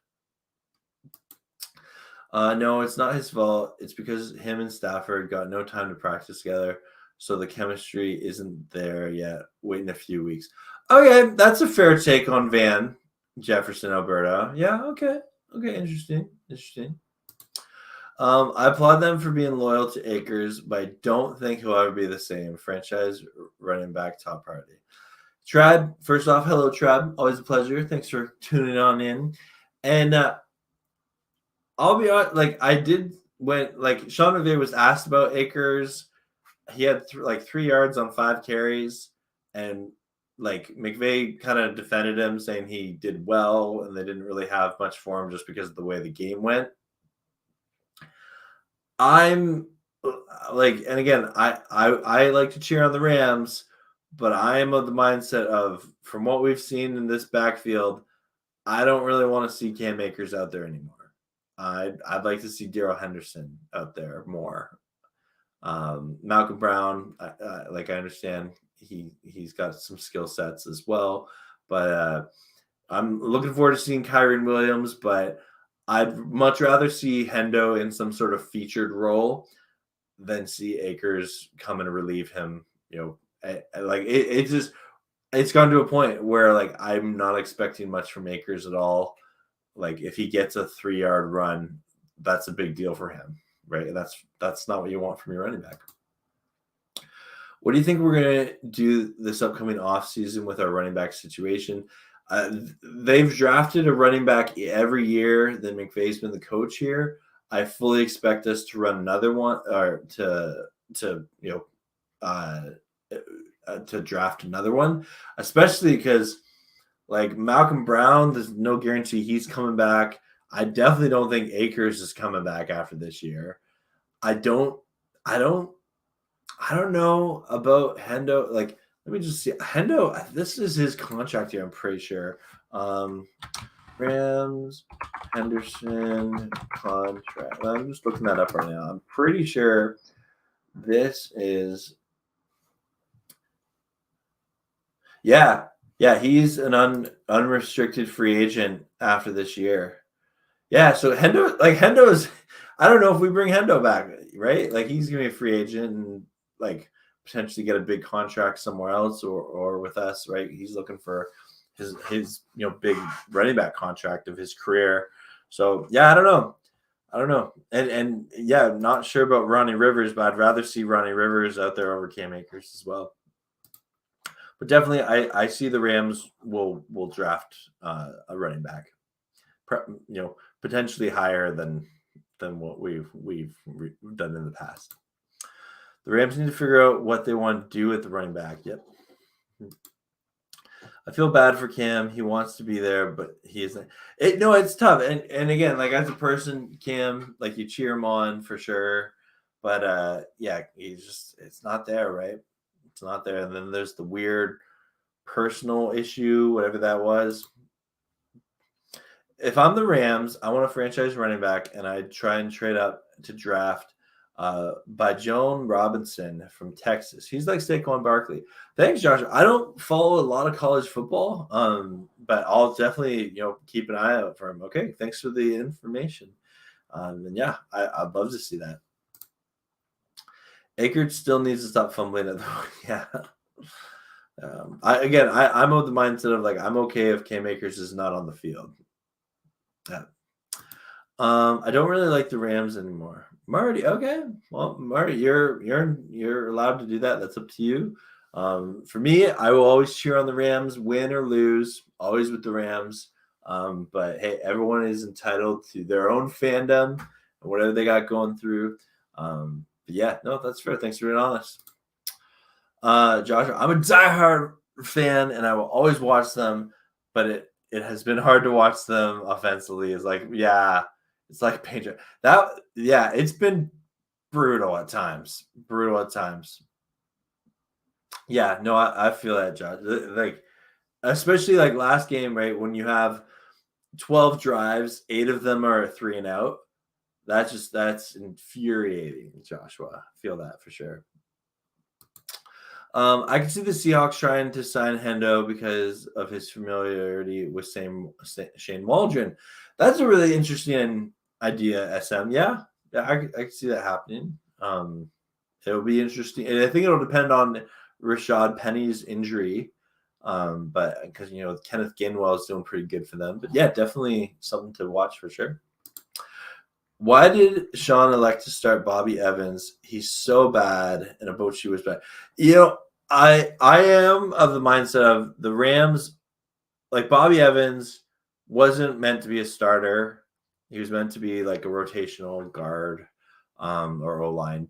No, it's not his fault. It's because him and Stafford got no time to practice together. So the chemistry isn't there yet. Wait in a few weeks. Okay, that's a fair take on Van Jefferson, Alberta. Yeah, okay. Interesting. I applaud them for being loyal to Akers, but I don't think he'll ever be the same. Franchise running back top priority. Trad, first off, hello, Trad. Always a pleasure. Thanks for tuning on in. And I'll be honest, when Sean McVay was asked about Akers, he had 3 yards on 5 carries, and like McVay kind of defended him, saying he did well, and they didn't really have much for him just because of the way the game went. I'm like, and again, I like to cheer on the Rams, but I am of the mindset of, from what we've seen in this backfield, I don't really want to see Cam Akers out there anymore. I'd like to see Darrell Henderson out there more. Malcolm Brown, I understand he's got some skill sets as well, but I'm looking forward to seeing Kyren Williams, but I'd much rather see Hendo in some sort of featured role than see Akers come and relieve him. It's gone to a point where I'm not expecting much from Akers at all. Like if he gets a 3-yard run, that's a big deal for him, right? That's not what you want from your running back. What do you think we're going to do this upcoming offseason with our running back situation? They've drafted a running back every year. Then McVay's been the coach here. I fully expect us to run another one, or to draft another one, especially because Malcolm Brown, there's no guarantee he's coming back. I definitely don't think Akers is coming back after this year. I don't know about Hendo. Let me just see. Hendo, this is his contract here, I'm pretty sure. Rams, Henderson contract. I'm just looking that up right now. I'm pretty sure this is. Yeah, he's an unrestricted free agent after this year. Yeah, so Hendo is. I don't know if we bring Hendo back, right? He's gonna be a free agent and potentially get a big contract somewhere else or with us, right? He's looking for his big running back contract of his career. So yeah, I don't know. And yeah, I'm not sure about Ronnie Rivers, but I'd rather see Ronnie Rivers out there over Cam Akers as well. But definitely, I see the Rams will draft a running back, potentially higher than what we've done in the past. The Rams need to figure out what they want to do with the running back. Yep. I feel bad for Cam. He wants to be there, but he isn't. It's tough. And again, as a person, Cam, you cheer him on for sure. But yeah, it's not there, right? It's not there. And then there's the weird personal issue, whatever that was. If I'm the Rams, I want a franchise running back, and I try and trade up to draft by Joan Robinson from Texas. He's like Saquon Barkley. Thanks, Josh. I don't follow a lot of college football, but I'll definitely keep an eye out for him. Okay, thanks for the information. And yeah, I'd love to see that. Akers still needs to stop fumbling at the yeah. I'm of the mindset of like I'm okay if Cam Akers is not on the field. Yeah. I don't really like the Rams anymore. Marty, okay. Well, Marty, you're allowed to do that. That's up to you. For me, I will always cheer on the Rams, win or lose, always with the Rams. But hey, everyone is entitled to their own fandom and whatever they got going through. But yeah, no, that's fair. Thanks for being honest. Joshua, I'm a diehard fan and I will always watch them, but it has been hard to watch them offensively. It's like, yeah, it's like paint. It's been brutal at times. Yeah, no, I feel that, Josh. Like, especially like last game, right? When you have 12 drives, 8 of them are 3 and out. That's infuriating, Joshua. I feel that for sure. I can see the Seahawks trying to sign Hendo because of his familiarity with Shane Waldron. That's a really interesting idea, SM. Yeah, I can see that happening. It'll be interesting. And I think it'll depend on Rashad Penny's injury. But because Kenneth Gainwell is doing pretty good for them. But yeah, definitely something to watch for sure. Why did Sean elect to start Bobby Evans? He's so bad, and Abochi was bad. I am of the mindset of the Rams, like Bobby Evans wasn't meant to be a starter. He was meant to be like a rotational guard or O-line.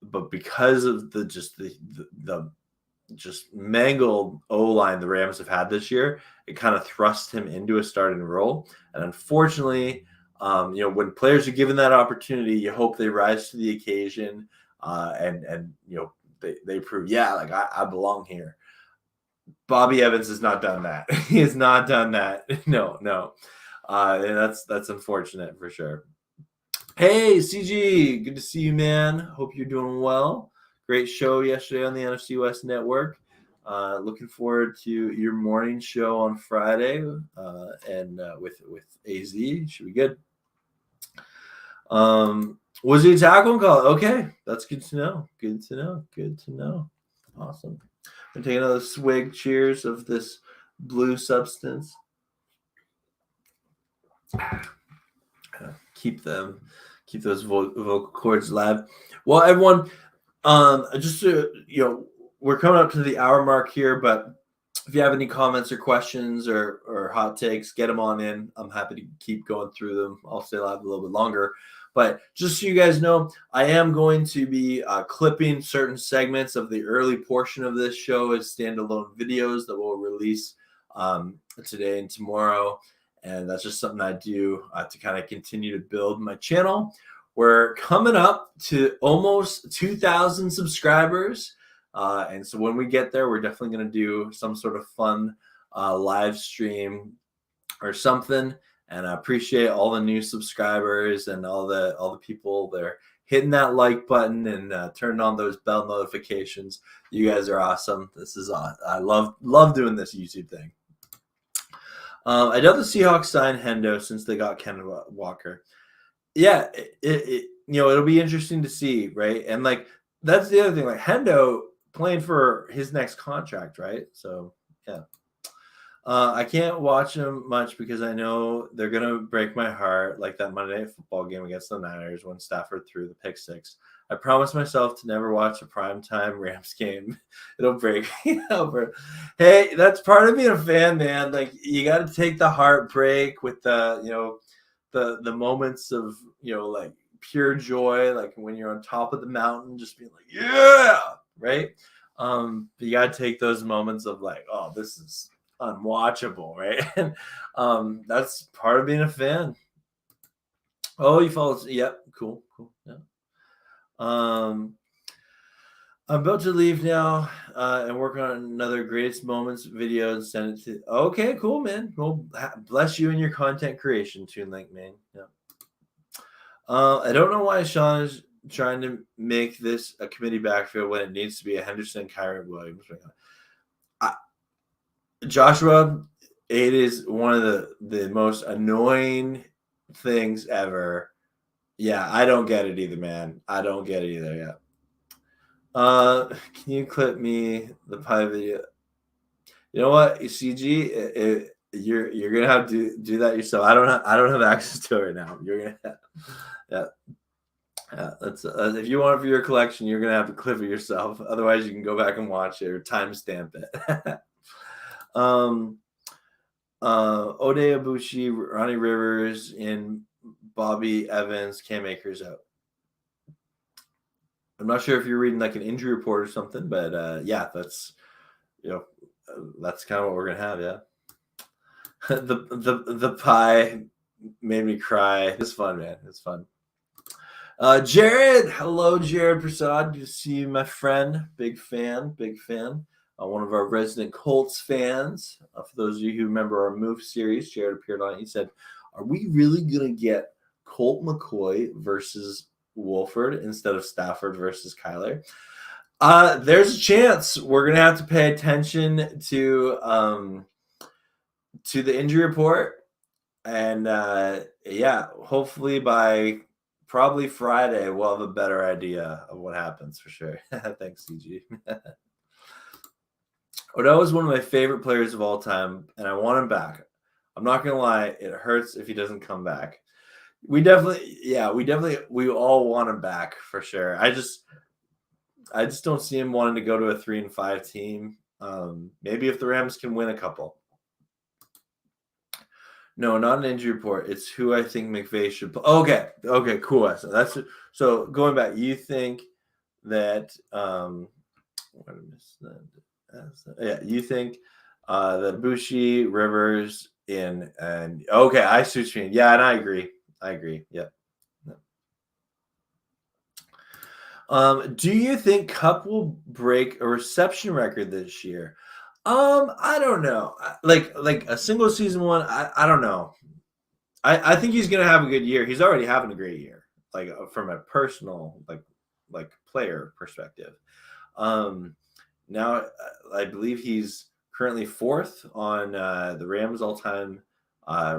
But because of the just mangled O-line the Rams have had this year, it kind of thrust him into a starting role. And unfortunately, when players are given that opportunity, you hope they rise to the occasion and they prove, like I belong here. Bobby Evans has not done that. He has not done that. No. And that's unfortunate for sure. Hey, CG, good to see you, man. Hope you're doing well. Great show yesterday on the NFC West Network. Looking forward to your morning show on Friday and with AZ. Should be good. Was he a tackle call? Okay, that's good to know. Good to know. Awesome. I'm taking another swig. Cheers of this blue substance. Keep those vocal cords alive. Well, everyone, just to, we're coming up to the hour mark here, but if you have any comments or questions or hot takes, get them on in. I'm happy to keep going through them. I'll stay live a little bit longer. But just so you guys know, I am going to be clipping certain segments of the early portion of this show as standalone videos that we'll release today and tomorrow. And that's just something I do to kind of continue to build my channel. We're coming up to almost 2,000 subscribers. And so when we get there, we're definitely going to do some sort of fun live stream or something. And I appreciate all the new subscribers and all the people that are hitting that like button and turning on those bell notifications. You guys are awesome. This is I love doing this YouTube thing. I know the Seahawks signed Hendo since they got Ken Walker. Yeah, it'll be interesting to see, right? And like that's the other thing, like Hendo playing for his next contract, right? So yeah. I can't watch them much because I know they're gonna break my heart, like that Monday Night Football game against the Niners when Stafford threw the pick six. I promised myself to never watch a primetime Rams game. It'll break me over. Hey, that's part of being a fan, man. Like you got to take the heartbreak with the moments of like pure joy, like when you're on top of the mountain, just being like, yeah, right. But you got to take those moments of like, oh, this is unwatchable, right? And that's part of being a fan. Oh, you follow? Yep, cool. Yeah. I'm about to leave now and work on another greatest moments video and send it to. Okay, cool, man. Well, bless you in your content creation, TuneLink, man. Yeah. I don't know why Sean is trying to make this a committee backfield when it needs to be a Henderson, Kyron Williams. Joshua, it is one of the most annoying things ever. Yeah, I don't get it either, man. I don't get it either. Yeah. Can you clip me the pie video? You know what, CG, you're gonna have to do that yourself. I don't have access to it right now. You're gonna yeah. That's if you want it for your collection, you're gonna have to clip it yourself. Otherwise, you can go back and watch it or timestamp it. Ode Ibushi, Ronnie Rivers, and Bobby Evans, Cam Akers out. I'm not sure if you're reading like an injury report or something, but yeah, that's that's kind of what we're gonna have. Yeah. the pie made me cry. It's fun, man. It's fun. Jared, hello, Jared Prasad. Good to see you, my friend. Big fan. One of our resident Colts fans. For those of you who remember our Move series, Jared appeared on it. He said, "Are we really gonna get Colt McCoy versus Wolford instead of Stafford versus Kyler?" There's a chance. We're gonna have to pay attention to the injury report, and yeah, hopefully by probably Friday we'll have a better idea of what happens for sure. Thanks, CG. Odell is one of my favorite players of all time, and I want him back. I'm not gonna lie, it hurts if he doesn't come back. We all want him back for sure. I just don't see him wanting to go to a 3-5 team. Maybe if the Rams can win a couple. No, not an injury report. It's who I think McVay should play. Okay, cool. So going back. You think that you think that Bushi, Rivers, and okay, I see what you mean. Yeah, and I agree. Yep. Do you think Kupp will break a reception record this year? I don't know. Like a single season one, I don't know. I think he's gonna have a good year. He's already having a great year, like from a personal like player perspective. Now I believe he's currently 4th on the Rams all-time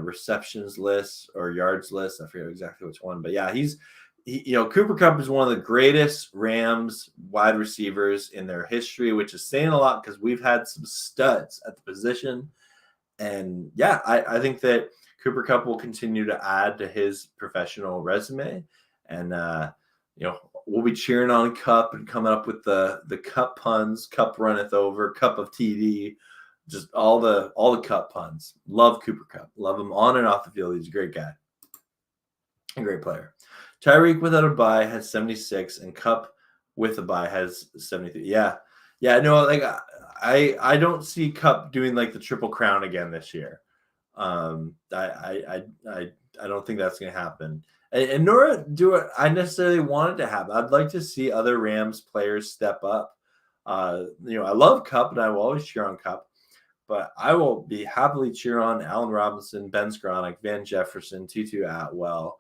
receptions list or yards list. I forget exactly which one, but yeah, Cooper Kupp is one of the greatest Rams wide receivers in their history, which is saying a lot because we've had some studs at the position. And yeah, I think that Cooper Kupp will continue to add to his professional resume. And, we'll be cheering on Kupp and coming up with the Kupp puns, Kupp runneth over, Kupp of TD, just all the Kupp puns. Love Cooper Kupp. Love him on and off the field. He's a great guy. A great player. Tyreek without a bye has 76, and Kupp with a bye has 73. Yeah. No, like I don't see Kupp doing like the Triple Crown again this year. I don't think that's going to happen, and nor do I necessarily want it to happen. I'd like to see other Rams players step up. I love Kupp, and I will always cheer on Kupp, but I will be happily cheer on Allen Robinson, Ben Skowronek, Van Jefferson, Tutu Atwell,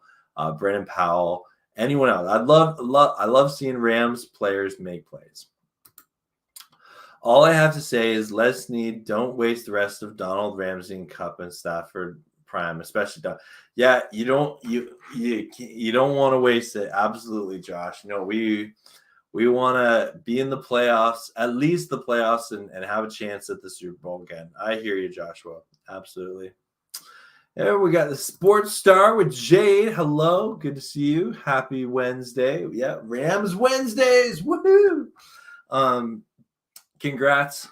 Brandon Powell, anyone else. I love seeing Rams players make plays. All I have to say is Les Snead, don't waste the rest of Donald, Ramsey, and Kupp and Stafford prime, especially Don. Yeah, you don't want to waste it. Absolutely, Josh. We want to be in the playoffs, at least the playoffs, and have a chance at the Super Bowl again. I hear you, Joshua. Absolutely. There we got the Sports Star with Jade. Hello, good to see you. Happy Wednesday. Yeah, Rams Wednesdays. Woohoo! Congrats,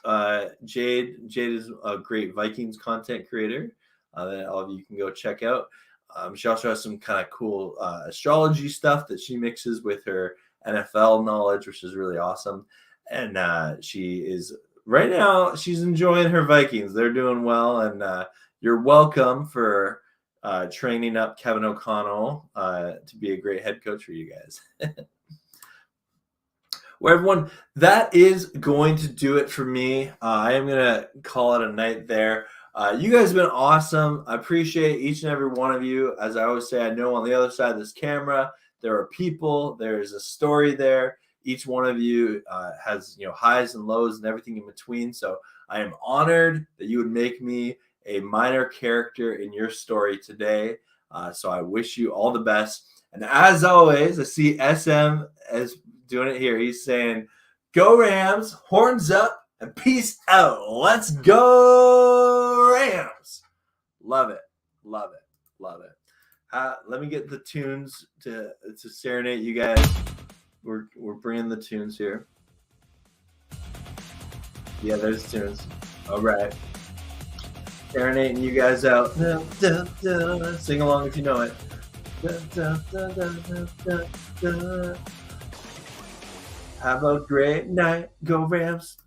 Jade. Jade is a great Vikings content creator that all of you can go check out. She also has some kind of cool astrology stuff that she mixes with her NFL knowledge, which is really awesome. And she is right now, she's enjoying her Vikings. They're doing well, and you're welcome for training up Kevin O'Connell to be a great head coach for you guys. Well, everyone, that is going to do it for me. I am going to call it a night there. You guys have been awesome. I appreciate each and every one of you. As I always say, I know on the other side of this camera, there are people, there's a story there. Each one of you has, highs and lows and everything in between. So I am honored that you would make me a minor character in your story today. So I wish you all the best. And as always, I see SM as doing it here. He's saying, "Go Rams, horns up, and peace out. Let's go Rams." Love it, love it, love it. Let me get the tunes to serenade you guys. We're bringing the tunes here. Yeah, there's tunes. All right, serenading you guys out. Sing along if you know it. Have a great night. Go Rams.